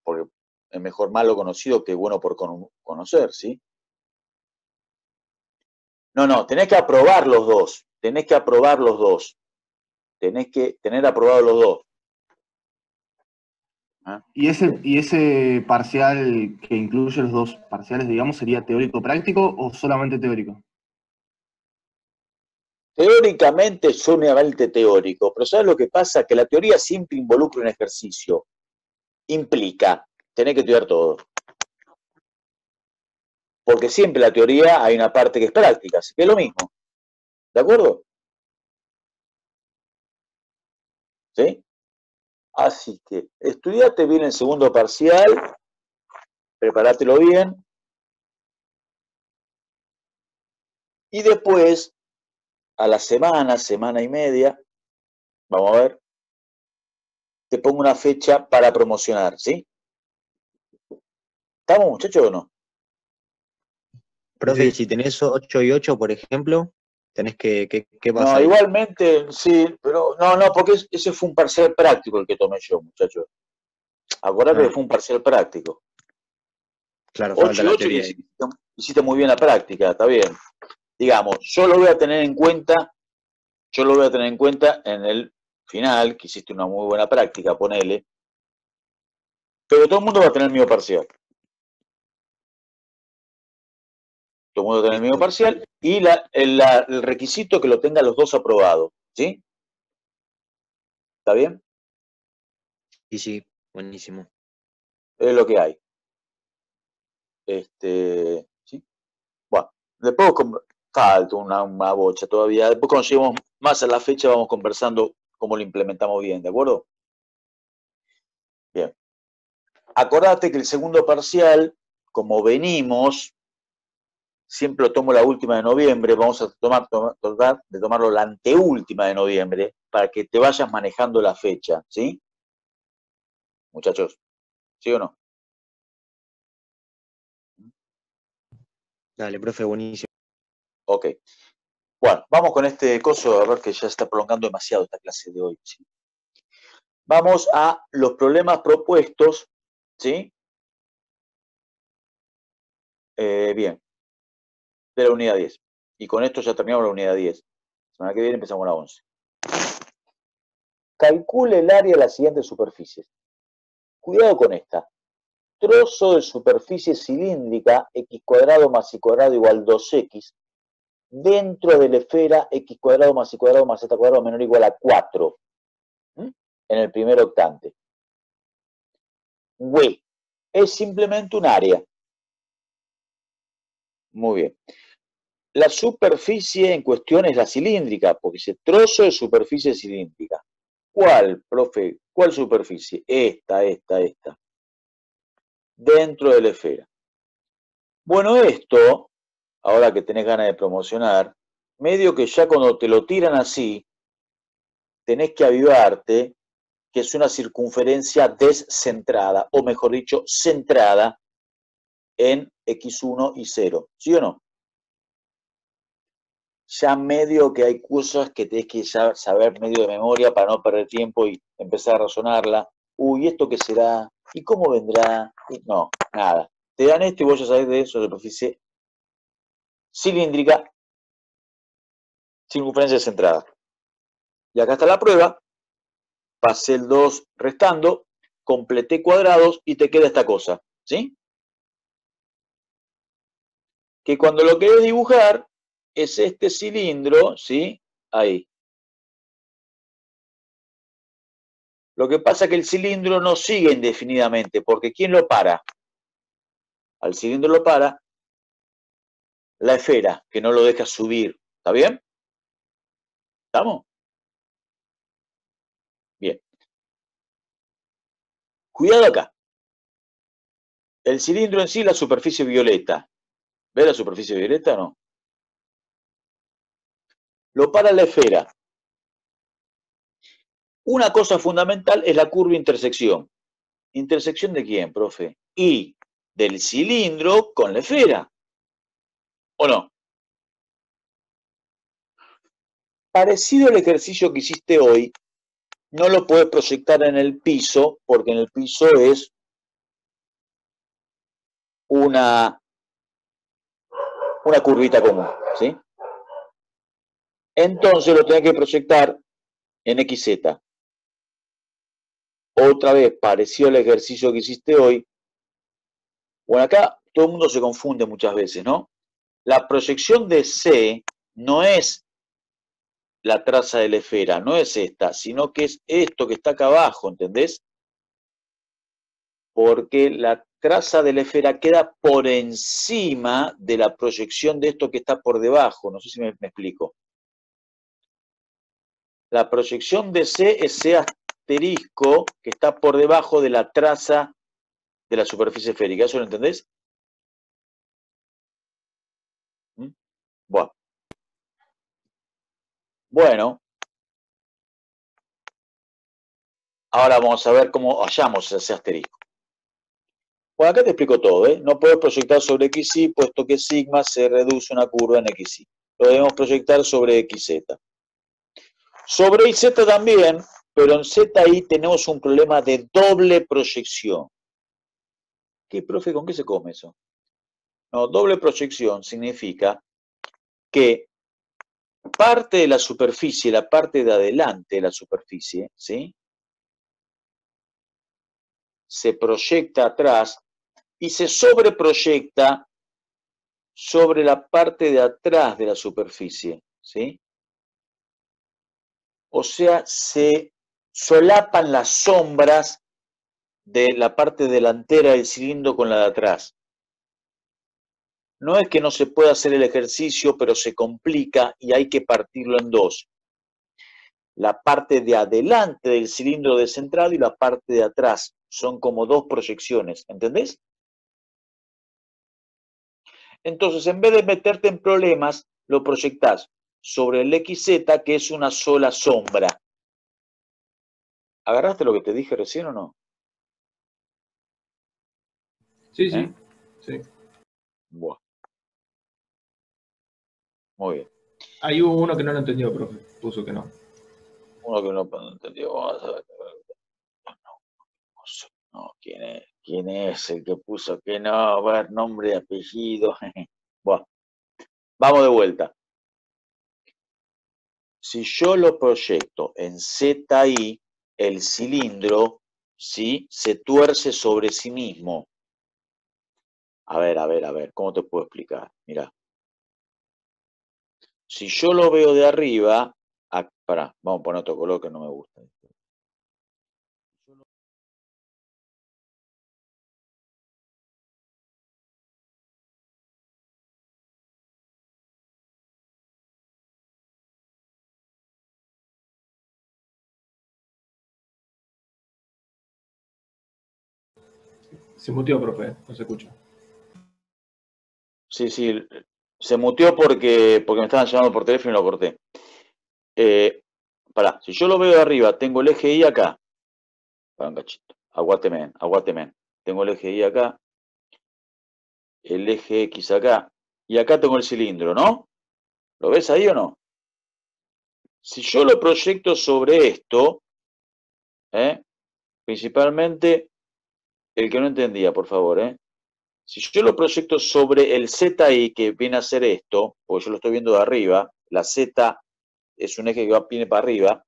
Porque es mejor malo conocido que bueno por conocer, ¿sí? No, tenés que aprobar los dos. Tenés que aprobar los dos. Tenés que tener aprobados los dos. ¿Y ese parcial que incluye los dos parciales, digamos, sería teórico-práctico o solamente teórico? Teóricamente es solamente teórico, pero ¿sabes lo que pasa? Que la teoría siempre involucra un ejercicio. Implica tener que estudiar todo. Porque siempre en la teoría hay una parte que es práctica, así que es lo mismo. ¿De acuerdo? ¿Sí? Así que estudiate bien el segundo parcial, prepárátelo bien, y después, a la semana y media, vamos a ver, te pongo una fecha para promocionar, ¿sí? ¿Estamos, muchachos, o no? Profe, Sí. si tenés 8 y 8, por ejemplo, tenés ¿qué pasa No, ahí? igualmente, sí, pero no, porque ese fue un parcial práctico el que tomé yo, muchachos. Acordate que fue un parcial práctico. Claro, 8 falta y la 8 teoría ahí. hiciste muy bien la práctica, está bien. Digamos, yo lo voy a tener en cuenta en el final, que hiciste una muy buena práctica, ponele, pero todo el mundo va a tener el mismo parcial. Todo el mundo va a tener el mismo parcial y el requisito que lo tengan los dos aprobados, ¿sí? ¿Está bien? Y sí, buenísimo. Es lo que hay. ¿Sí? Bueno, después falta una bocha todavía. Después cuando lleguemos más a la fecha vamos conversando cómo lo implementamos bien, ¿de acuerdo? Bien. Acordate que el segundo parcial, como venimos, siempre lo tomo la última de noviembre, vamos a tratar de tomarlo la anteúltima de noviembre, para que te vayas manejando la fecha, ¿sí? Muchachos, ¿sí o no? Dale, profe, buenísimo. Ok. Bueno, vamos con este coso, a ver que ya está prolongando demasiado esta clase de hoy, ¿sí? Vamos a los problemas propuestos, ¿sí? Bien, de la unidad 10. Y con esto ya terminamos la unidad 10. La semana que viene empezamos la 11. Calcule el área de las siguientes superficies. Cuidado con esta. Trozo de superficie cilíndrica x cuadrado más y cuadrado igual 2x dentro de la esfera x cuadrado más y cuadrado más z cuadrado menor o igual a 4 en el primer octante. W es simplemente un área. Muy bien. La superficie en cuestión es la cilíndrica, porque dice trozo de superficie cilíndrica. ¿Cuál, profe? ¿Cuál superficie? Esta. Dentro de la esfera. Bueno, esto, ahora que tenés ganas de promocionar, medio que ya cuando te lo tiran así, tenés que avivarte que es una circunferencia descentrada, o mejor dicho, centrada en x1 y 0. ¿Sí o no? Ya medio que hay cosas que tenés que ya saber medio de memoria para no perder tiempo y empezar a razonarla. Uy, ¿esto qué será? ¿Y cómo vendrá? No, nada. Te dan esto y vos ya sabés de eso, de superficie cilíndrica, circunferencia centrada. Y acá está la prueba. Pasé el 2 restando, completé cuadrados y te queda esta cosa, ¿sí? Que cuando lo querés dibujar es este cilindro, ¿sí? Ahí. Lo que pasa es que el cilindro no sigue indefinidamente, porque ¿quién lo para? Al cilindro lo para la esfera, que no lo deja subir. ¿Está bien? ¿Estamos? Bien. Cuidado acá. El cilindro en sí, la superficie violeta. ¿Ves la superficie violeta o no? Lo para la esfera. Una cosa fundamental es la curva intersección. ¿Intersección de quién, profe? Y del cilindro con la esfera. ¿O no? Parecido al ejercicio que hiciste hoy, no lo puedes proyectar en el piso, porque en el piso es una curvita común, ¿sí? Entonces lo tenés que proyectar en XZ. Otra vez, parecido al ejercicio que hiciste hoy. Bueno, acá todo el mundo se confunde muchas veces, ¿no? La proyección de C no es la traza de la esfera, no es esta, sino que es esto que está acá abajo, ¿entendés? Porque la traza de la esfera queda por encima de la proyección de esto que está por debajo. No sé si me explico. La proyección de C es C asterisco que está por debajo de la traza de la superficie esférica. ¿Eso lo entendés? Bueno. Ahora vamos a ver cómo hallamos ese asterisco. Bueno, acá te explico todo, ¿eh? No puedes proyectar sobre XY, puesto que sigma se reduce una curva en XY. Lo debemos proyectar sobre XZ. Sobre YZ también, pero en ZI tenemos un problema de doble proyección. ¿Qué, profe, con qué se come eso? No, doble proyección significa que parte de la superficie, la parte de adelante de la superficie, ¿sí? Se proyecta atrás y se sobreproyecta sobre la parte de atrás de la superficie, ¿sí? O sea, se solapan las sombras de la parte delantera del cilindro con la de atrás. No es que no se pueda hacer el ejercicio, pero se complica y hay que partirlo en dos. La parte de adelante del cilindro descentrado y la parte de atrás son como dos proyecciones, ¿entendés? Entonces, en vez de meterte en problemas, lo proyectás sobre el XZ, que es una sola sombra. ¿Agarraste lo que te dije recién o no? Sí, sí. Sí. Buah. Muy bien. Ahí hubo uno que no lo entendió, profe. Puso que no. Uno que no entendió. Vamos a ver. No, ¿quién es? ¿Quién es el que puso que no? A ver, nombre y apellido. Bueno, vamos de vuelta. Si yo lo proyecto en ZI, el cilindro, ¿sí?, se tuerce sobre sí mismo. A ver, ¿cómo te puedo explicar? Mirá. Si yo lo veo de arriba, pará, vamos a poner otro color que no me gusta. Se muteó, profe. No se escucha. Sí, se muteó porque me estaban llamando por teléfono y lo corté. Pará, si yo lo veo de arriba, tengo el eje Y acá. Pará un cachito. Aguátemen. Tengo el eje Y acá, el eje X acá, y acá tengo el cilindro, ¿no? ¿Lo ves ahí o no? Si yo lo proyecto sobre esto, principalmente el que no entendía, por favor, si yo lo proyecto sobre el ZI, que viene a ser esto, porque yo lo estoy viendo de arriba, la Z es un eje que viene para arriba,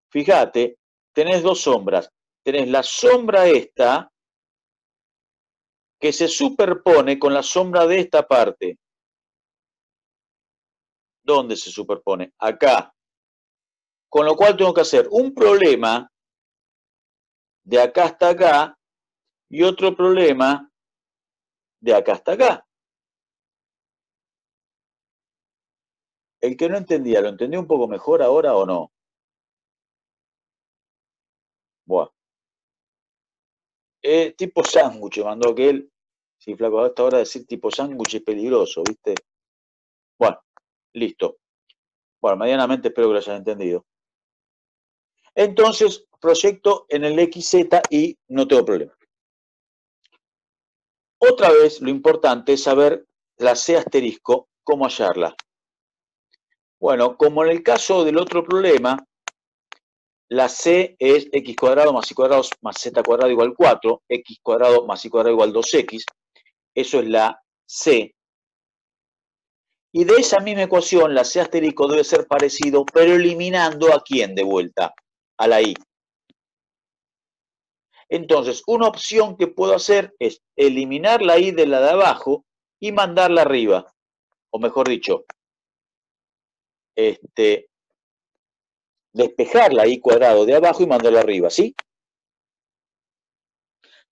fíjate, tenés dos sombras. Tenés la sombra esta, que se superpone con la sombra de esta parte. ¿Dónde se superpone? Acá. Con lo cual tengo que hacer un problema de acá hasta acá y otro problema de acá hasta acá. El que no entendía, ¿lo entendió un poco mejor ahora o no? Buah. Tipo sándwich, mandó aquel. Sí, flaco, a esta hora decir tipo sándwich es peligroso, ¿viste? Bueno, listo. Bueno, medianamente espero que lo hayas entendido. Entonces, proyecto en el XZ y no tengo problema. Otra vez, lo importante es saber la C asterisco, cómo hallarla. Bueno, como en el caso del otro problema, la C es x cuadrado más y cuadrado más z cuadrado igual 4, x cuadrado más y cuadrado igual 2x. Eso es la C. Y de esa misma ecuación, la C asterisco debe ser parecido, pero eliminando a quién de vuelta, a la I. Entonces, una opción que puedo hacer es eliminar la I de la de abajo y mandarla arriba. O mejor dicho, despejar la I cuadrado de abajo y mandarla arriba, ¿sí?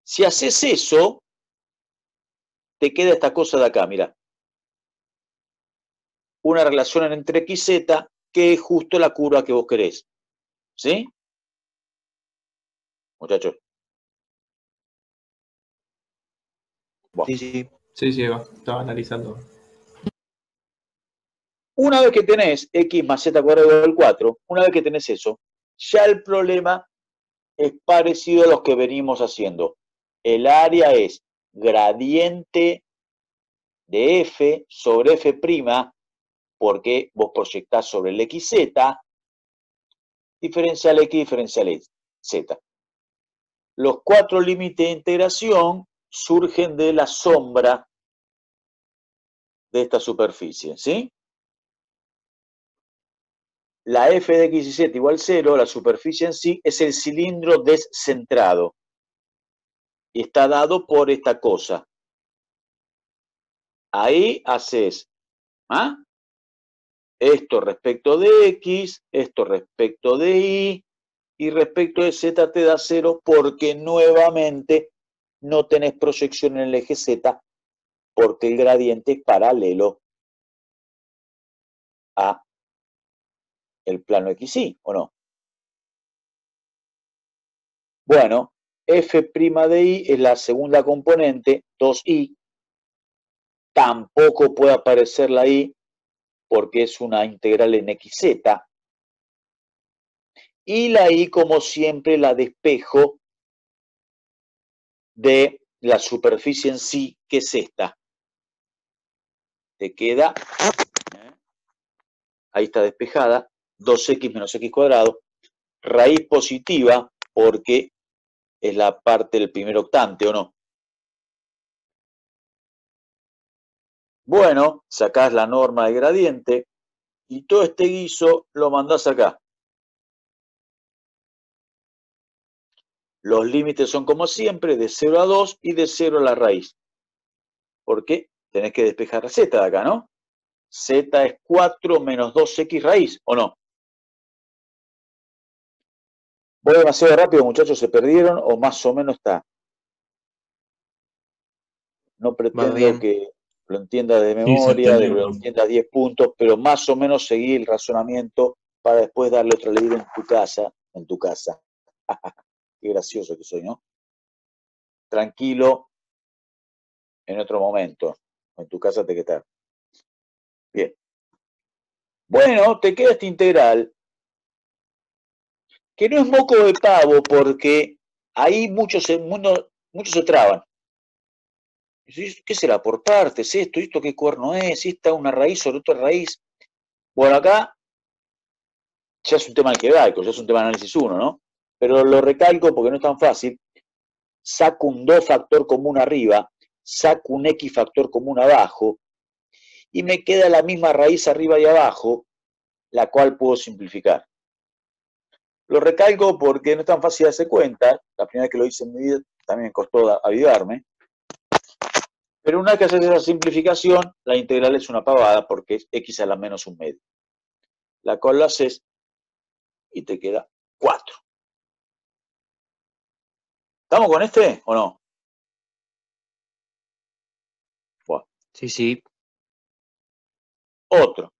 Si haces eso, te queda esta cosa de acá, mirá. Una relación entre x y z que es justo la curva que vos querés. ¿Sí? Muchachos. Bueno. Sí. Sí, Eva. Estaba analizando. Una vez que tenés x más z cuadrado igual 4, una vez que tenés eso, ya el problema es parecido a los que venimos haciendo. El área es gradiente de f sobre f', porque vos proyectás sobre el xz, diferencial x, diferencial z. Los cuatro límites de integración surgen de la sombra de esta superficie, ¿sí? La f de x y z igual 0, la superficie en sí, es el cilindro descentrado. Y está dado por esta cosa. Ahí haces esto respecto de x, esto respecto de y respecto de z te da 0 porque nuevamente no tenés proyección en el eje z porque el gradiente es paralelo a el plano XY, ¿o no? Bueno, f' de i es la segunda componente, 2i. Tampoco puede aparecer la i porque es una integral en xz. Y la i, como siempre, la despejo de la superficie en sí, que es esta. Te queda, ahí está despejada, 2x menos x cuadrado, raíz positiva, porque es la parte del primer octante, ¿o no? Bueno, sacás la norma de gradiente y todo este guiso lo mandás acá. Los límites son como siempre de 0 a 2 y de 0 a la raíz. Porque tenés que despejar z de acá, ¿no? Z es 4 menos 2x raíz, ¿o no? Voy demasiado rápido, muchachos, ¿se perdieron o más o menos está? No pretendo que lo entiendas de Sí, se memoria, de que entendió, lo profe. entiendas 10 puntos, pero más o menos seguí el razonamiento para después darle otra leída en tu casa. En tu casa. Qué gracioso que soy, ¿no? Tranquilo, en otro momento. En tu casa te quedas. Bien. Bueno, te queda esta integral, que no es moco de pavo, porque ahí muchos se traban. ¿Qué será por partes esto? ¿Esto qué cuerno es? ¿Esta una raíz sobre otra raíz? Bueno, acá ya es un tema algebraico, ya es un tema de análisis 1, ¿no? Pero lo recalco porque no es tan fácil. Saco un 2 factor común arriba, saco un x factor común abajo, y me queda la misma raíz arriba y abajo, la cual puedo simplificar. Lo recalco porque no es tan fácil darse cuenta. La primera vez que lo hice en mi vida también me costó avivarme. Pero una vez que haces esa simplificación, la integral es una pavada porque es x a la menos un medio. La cual lo haces y te queda 4. ¿Estamos con este o no? Bueno. Sí, sí. Otro.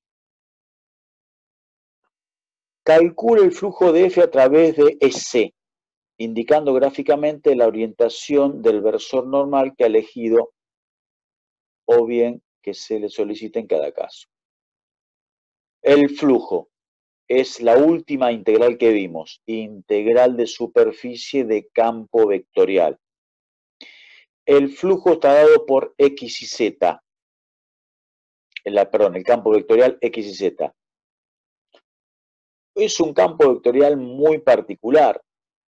Calcula el flujo de f a través de EC, indicando gráficamente la orientación del versor normal que ha elegido o bien que se le solicite en cada caso. El flujo es la última integral que vimos, integral de superficie de campo vectorial. El flujo está dado por x y z, el campo vectorial x y z. Es un campo vectorial muy particular.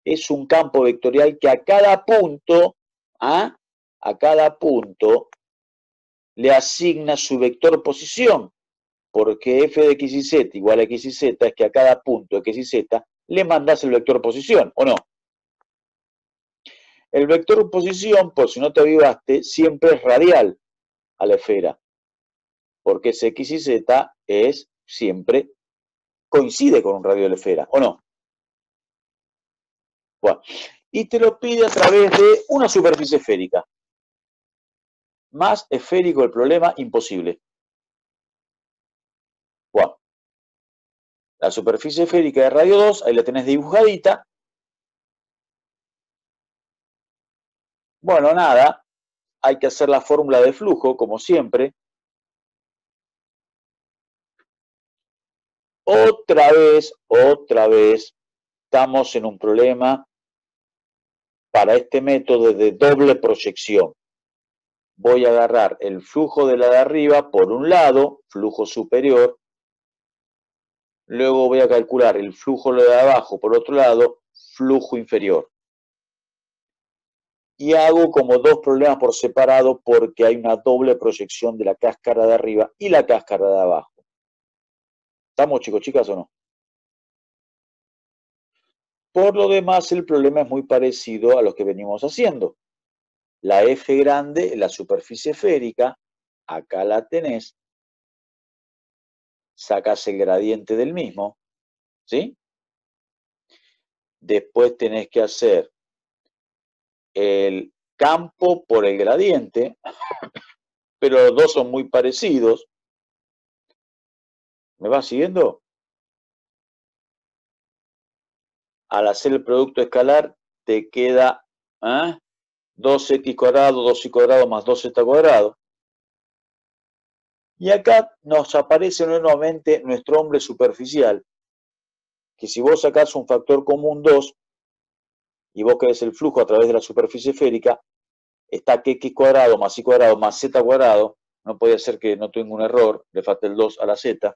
Es un campo vectorial que a cada punto le asigna su vector posición, porque f de x y z igual a x y z es que a cada punto x y z le mandas el vector posición, ¿o no? El vector posición, por si no te avivaste, siempre es radial a la esfera, porque ese x y z es siempre, coincide con un radio de la esfera, ¿o no? Bueno, y te lo pide a través de una superficie esférica. Más esférico el problema, imposible. Bueno, la superficie esférica de radio 2, ahí la tenés dibujadita. Bueno, nada, hay que hacer la fórmula de flujo, como siempre. Otra vez, estamos en un problema para este método de doble proyección. Voy a agarrar el flujo de la de arriba por un lado, flujo superior. Luego voy a calcular el flujo de abajo por otro lado, flujo inferior. Y hago como dos problemas por separado porque hay una doble proyección de la cáscara de arriba y la cáscara de abajo. ¿Estamos, chicos, chicas, o no? Por lo demás, el problema es muy parecido a lo que venimos haciendo. La F grande, la superficie esférica, acá la tenés. Sacás el gradiente del mismo, ¿sí? Después tenés que hacer el campo por el gradiente, pero los dos son muy parecidos. ¿Me vas siguiendo? Al hacer el producto escalar te queda 2x cuadrado, 2y cuadrado más 2z cuadrado. Y acá nos aparece nuevamente nuestro hombre superficial, que si vos sacás un factor común 2, y vos querés el flujo a través de la superficie esférica, está que x cuadrado más y cuadrado más z cuadrado, no puede ser que no tenga un error, le falte el 2 a la z,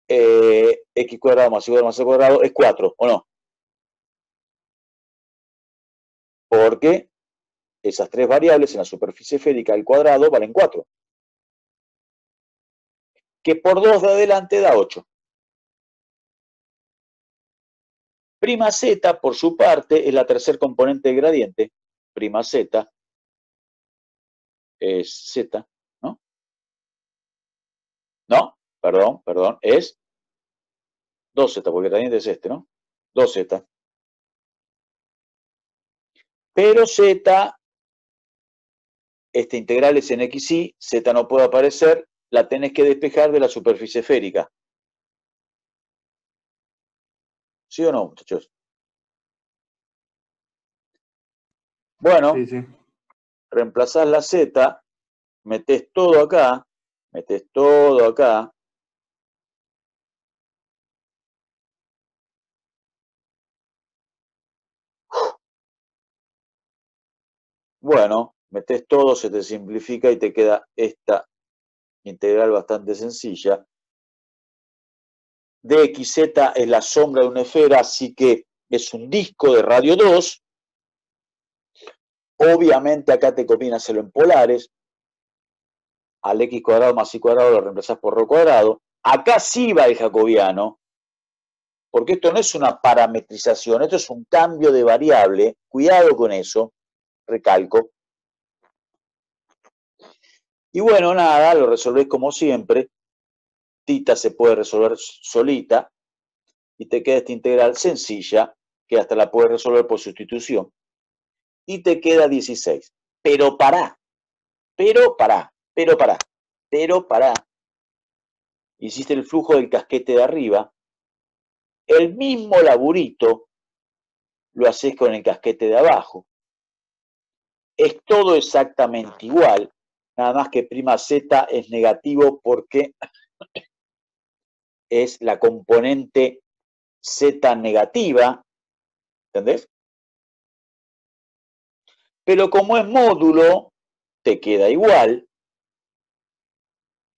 x cuadrado más y cuadrado más z cuadrado es 4, ¿o no? Porque esas tres variables en la superficie esférica al cuadrado valen 4. Que por 2 de adelante da 8. Prima z, por su parte, es la tercer componente del gradiente. Prima z es z, ¿no? No, perdón, es 2z, porque el gradiente es este, ¿no? 2z. Pero z, este integral es en xy, z no puede aparecer, la tenés que despejar de la superficie esférica. ¿Sí o no, muchachos? Bueno, Sí. reemplazás la z, metés todo acá, bueno, metés todo, se te simplifica y te queda esta integral bastante sencilla. dxz es la sombra de una esfera, así que es un disco de radio 2. Obviamente acá te conviene hacerlo en polares. Al x cuadrado más y cuadrado lo reemplazás por rho cuadrado. Acá sí va el jacobiano, porque esto no es una parametrización, esto es un cambio de variable. Cuidado con eso, recalco. Y bueno, nada, lo resolvés como siempre. Tita se puede resolver solita y te queda esta integral sencilla, que hasta la puedes resolver por sustitución. Y te queda 16. Pero pará. Hiciste el flujo del casquete de arriba. El mismo laburito lo haces con el casquete de abajo. Es todo exactamente igual, nada más que prima z es negativo porque es la componente z negativa, ¿entendés? Pero como es módulo, te queda igual.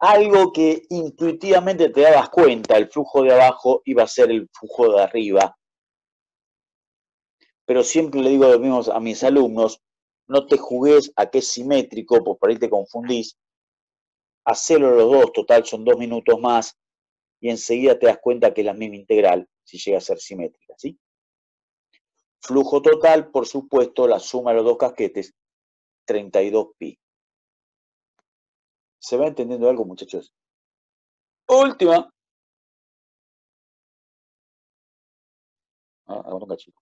Algo que intuitivamente te dabas cuenta, el flujo de abajo iba a ser el flujo de arriba. Pero siempre le digo lo mismo a mis alumnos, no te jugues a que es simétrico, pues por ahí te confundís. Hacelo los dos, total son 2 minutos más, y enseguida te das cuenta que es la misma integral, si llega a ser simétrica, ¿sí? Flujo total, por supuesto, la suma de los dos casquetes, 32pi. ¿Se va entendiendo algo, muchachos? Última. Ahora un cachito.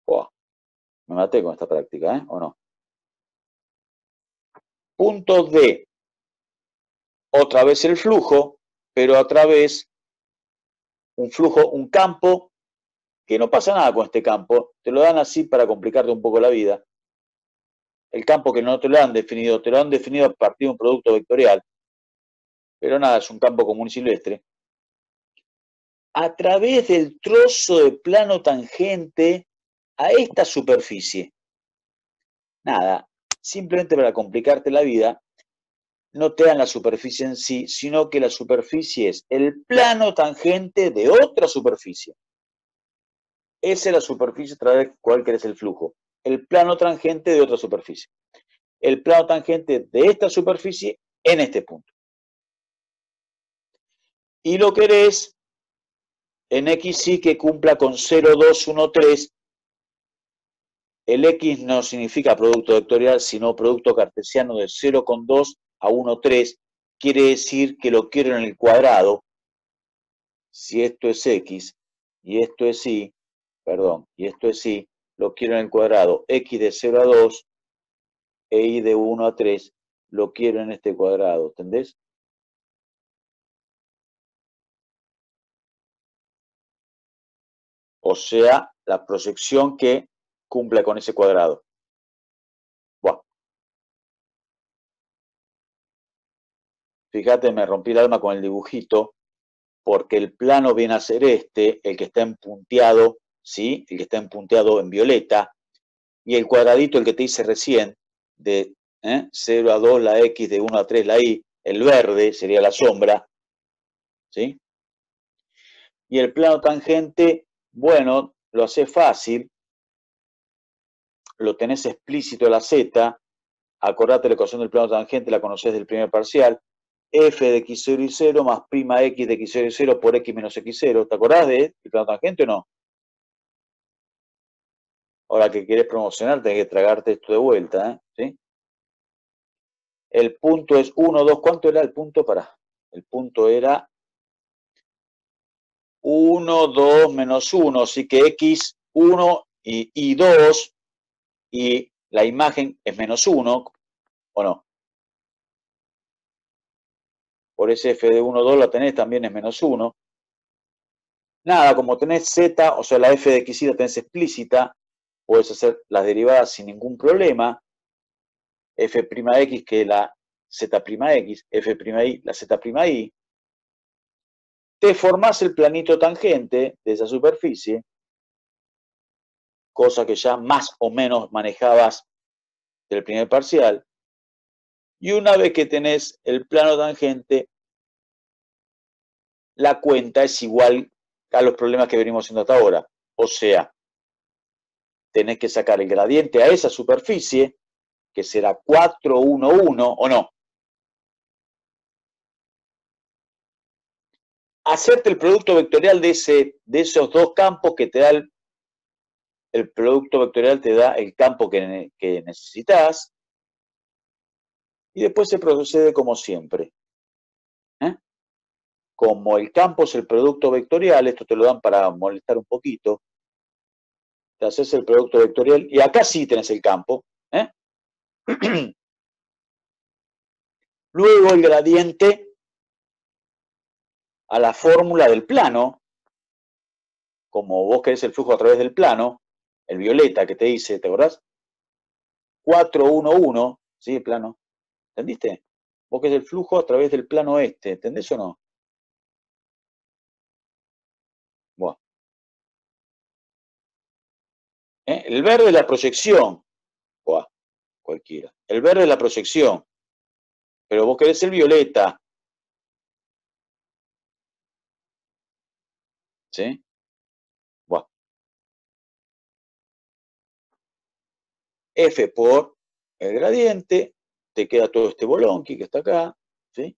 Oh, me maté con esta práctica, ¿eh? ¿O no? Punto D. Otra vez el flujo, pero otra vez un flujo, un campo, que no pasa nada con este campo, te lo dan así para complicarte un poco la vida. El campo que no te lo han definido, te lo han definido a partir de un producto vectorial, pero nada, es un campo común y silvestre. A través del trozo de plano tangente a esta superficie. Nada, simplemente para complicarte la vida, no te dan la superficie en sí, sino que la superficie es el plano tangente de otra superficie. Esa es la superficie a través de la cual querés el flujo. El plano tangente de otra superficie. El plano tangente de esta superficie en este punto. Y lo querés en XY que cumpla con 0, 2, 1, 3. El X no significa producto vectorial, sino producto cartesiano de 0,2 a 1,3. Quiere decir que lo quiero en el cuadrado. Si esto es X y esto es Y, y esto es Y, lo quiero en el cuadrado. X de 0 a 2 e Y de 1 a 3, lo quiero en este cuadrado, ¿entendés? O sea, la proyección que cumpla con ese cuadrado. Bueno. Fíjate, me rompí el alma con el dibujito, porque el plano viene a ser este, el que está en punteado, ¿sí? El que está en punteado en violeta, y el cuadradito, el que te hice recién, de 0 a 2 la X, de 1 a 3 la Y, el verde sería la sombra, ¿sí? Y el plano tangente, bueno, lo hace fácil, lo tenés explícito la Z, acordate la ecuación del plano tangente, la conocés del primer parcial, f de x0 y 0 más prima x de x0 y 0 por x menos x0. ¿Te acordás del plano tangente o no? Ahora que querés promocionar, tenés que tragarte esto de vuelta, ¿sí? El punto es 1, 2, ¿cuánto era el punto? El punto era 1, 2, menos 1, así que x, 1 y 2, y la imagen es menos 1, ¿o no? Por ese f de 1, 2 la tenés, también es menos 1. Nada, como tenés z, o sea, la f de x y la tenés explícita, podés hacer las derivadas sin ningún problema. F'x, que la z'x, F'y, la z'y. Te formás el planito tangente de esa superficie, cosa que ya más o menos manejabas del primer parcial. Y una vez que tenés el plano tangente, la cuenta es igual a los problemas que venimos haciendo hasta ahora. O sea, tenés que sacar el gradiente a esa superficie, que será 4, 1, 1, ¿o no? Hacerte el producto vectorial de esos dos campos que te da el producto vectorial, te da el campo que necesitas, y después se procede como siempre. Como el campo es el producto vectorial, esto te lo dan para molestar un poquito, te haces el producto vectorial, y acá sí tenés el campo. Luego el gradiente a la fórmula del plano, como vos querés el flujo a través del plano, el violeta que te dice, ¿te acordás? 4, 1, 1, ¿sí? El plano. ¿Entendiste? Vos querés el flujo a través del plano este, ¿entendés o no? Bueno. El verde es la proyección. Buah, cualquiera. El verde es la proyección. Pero vos querés el violeta. ¿Sí? Buah. F por el gradiente, te queda todo este bolonqui que está acá, ¿sí?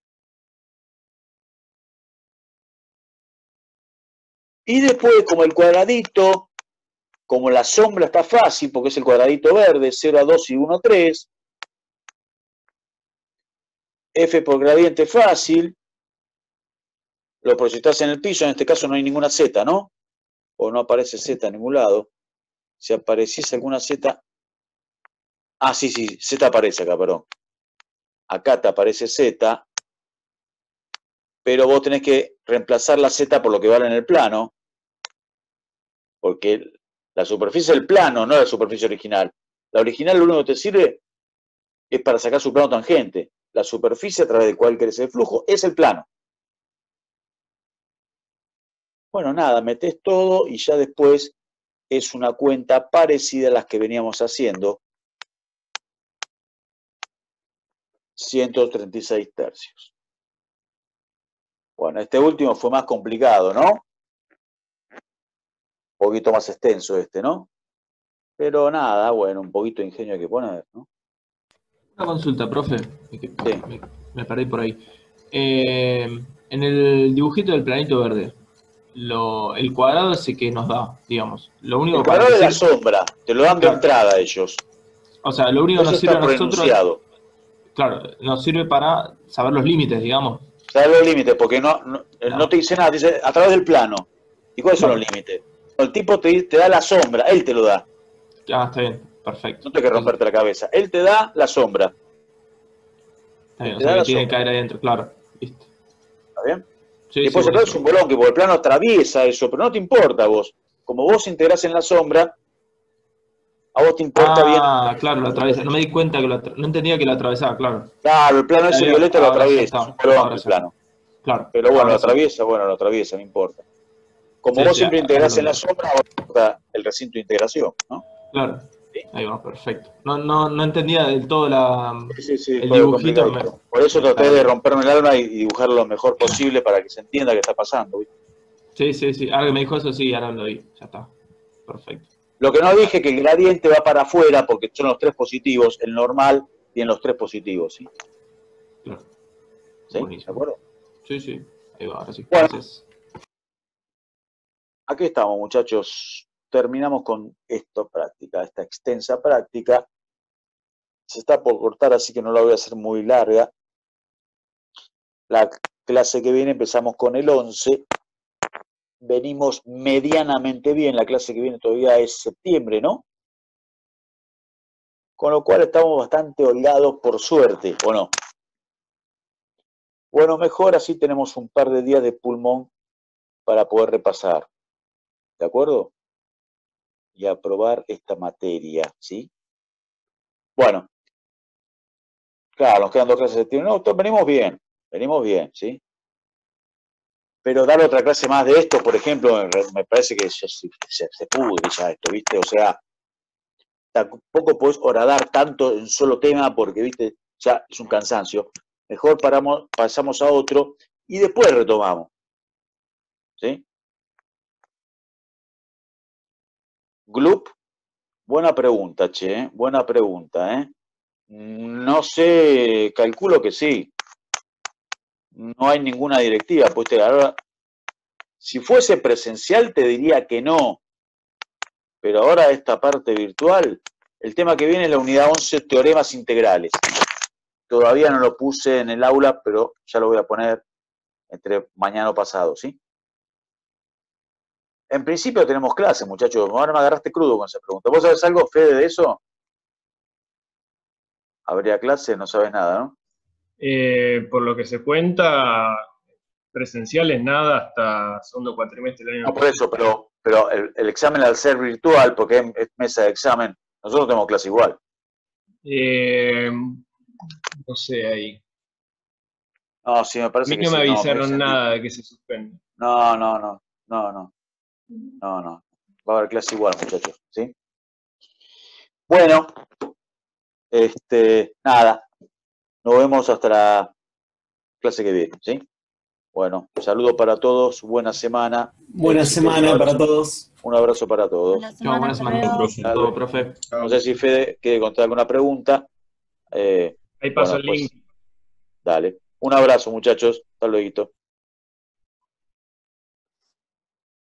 Y después, como el cuadradito, como la sombra está fácil, porque es el cuadradito verde, 0 a 2 y 1 a 3, F por gradiente fácil, lo proyectás en el piso, en este caso no hay ninguna Z, ¿no? O no aparece Z en ningún lado. Si apareciese alguna Z... Ah, sí, Z aparece acá, perdón. Acá te aparece Z, pero vos tenés que reemplazar la Z por lo que vale en el plano, porque la superficie es el plano, no la superficie original. La original lo único que te sirve es para sacar su plano tangente. La superficie a través del cual crece el flujo es el plano. Bueno, nada, metés todo y ya después es una cuenta parecida a las que veníamos haciendo. 136 tercios. Bueno, este último fue más complicado, ¿no? Un poquito más extenso este, ¿no? Pero nada, bueno, un poquito de ingenio hay que poner, ¿no? Una consulta, profe. Sí. Me perdí por ahí. En el dibujito del planito verde, el cuadrado ese que nos da, digamos. Lo único El cuadrado para de la sombra, te lo dan de entrada ellos. O sea, lo único que Eso nos sirve está a nosotros. pronunciado. Claro, nos sirve para saber los límites, digamos. Saber los límites, porque no te dice nada, te dice a través del plano. ¿Y cuáles son los límites? El tipo te da la sombra, él te lo da. Ah, está bien, perfecto. No te hay que romperte la cabeza. Él te da la sombra. Está bien, o sea que tiene que caer adentro, claro. Listo. ¿Está bien? Sí, y después sí, es un bolón, que por el plano atraviesa eso, pero no te importa a vos. como vos integrás en la sombra, a vos te importa bien. Ah, claro, lo atraviesa. No me di cuenta que no entendía que lo atravesaba, claro. Claro, el plano ese violeta lo Ahora ya atraviesa, está. es un colón Ahora el ya. plano. Claro. Pero bueno, ahora sí. lo atraviesa, no importa. Como Sí, vos sí, siempre integrás ahora en la lo- sombra, ahora importa el recinto de integración, ¿no? Claro. Sí. Ahí va, perfecto. No entendía del todo Sí, el fue dibujito. complicadito. Por eso traté de romperme el alma y dibujarlo lo mejor posible para que se entienda qué está pasando, ¿viste? Sí. Ahora que me dijo eso, sí, ahora lo vi. Ya está. Perfecto. Lo que no dije que el gradiente va para afuera porque son los tres positivos, el normal tiene los tres positivos, ¿sí? Claro. ¿Sí? ¿De Buenísimo. acuerdo? Sí. Ahí va, ahora sí. Bueno. Gracias. Aquí estamos, muchachos. Terminamos con esta práctica, esta extensa práctica. Se está por cortar, así que no la voy a hacer muy larga. La clase que viene empezamos con el 11. Venimos medianamente bien. La clase que viene todavía es septiembre, ¿no? Con lo cual estamos bastante holgados por suerte, ¿o no? Bueno, mejor así tenemos un par de días de pulmón para poder repasar. ¿De acuerdo? Y aprobar esta materia, ¿sí? Bueno, claro, nos quedan 2 clases de septiembre. No, venimos bien, ¿sí? Pero dar otra clase más de esto, por ejemplo, me parece que se pudre ya esto, ¿viste? O sea, tampoco podés horadar tanto en un solo tema porque, ¿viste? Ya es un cansancio. Mejor pasamos a otro y después retomamos, ¿sí? Gloop, buena pregunta, che, buena pregunta, ¿eh? No sé, calculo que sí. No hay ninguna directiva, pues ahora, si fuese presencial te diría que no, pero ahora esta parte virtual, el tema que viene es la unidad 11, teoremas integrales. Todavía no lo puse en el aula, pero ya lo voy a poner entre mañana o pasado, ¿sí? En principio tenemos clase, muchachos. Ahora me agarraste crudo con esa pregunta. ¿Vos sabés algo, Fede, de eso? ¿Habría clase? No sabes nada, ¿no? Por lo que se cuenta, presenciales nada hasta segundo cuatrimestre del año No, que por eso, pero el examen al ser virtual, porque es mesa de examen, nosotros tenemos clase igual. viene. No sé ahí. No, sí, me A parece mí que no me sí. No, avisaron nada de que se suspende. No. Va a haber clase igual, muchachos, ¿sí? Bueno, nada. Nos vemos hasta la clase que viene, ¿sí? Bueno, saludo para todos, buena semana. Buena éxitos, semana para todos. un abrazo para todos. Chao, buena semana. Profe. Todo, profe. No sé si Fede quiere contar alguna pregunta. Ahí paso el pues, link. dale. Un abrazo, muchachos. Hasta luego.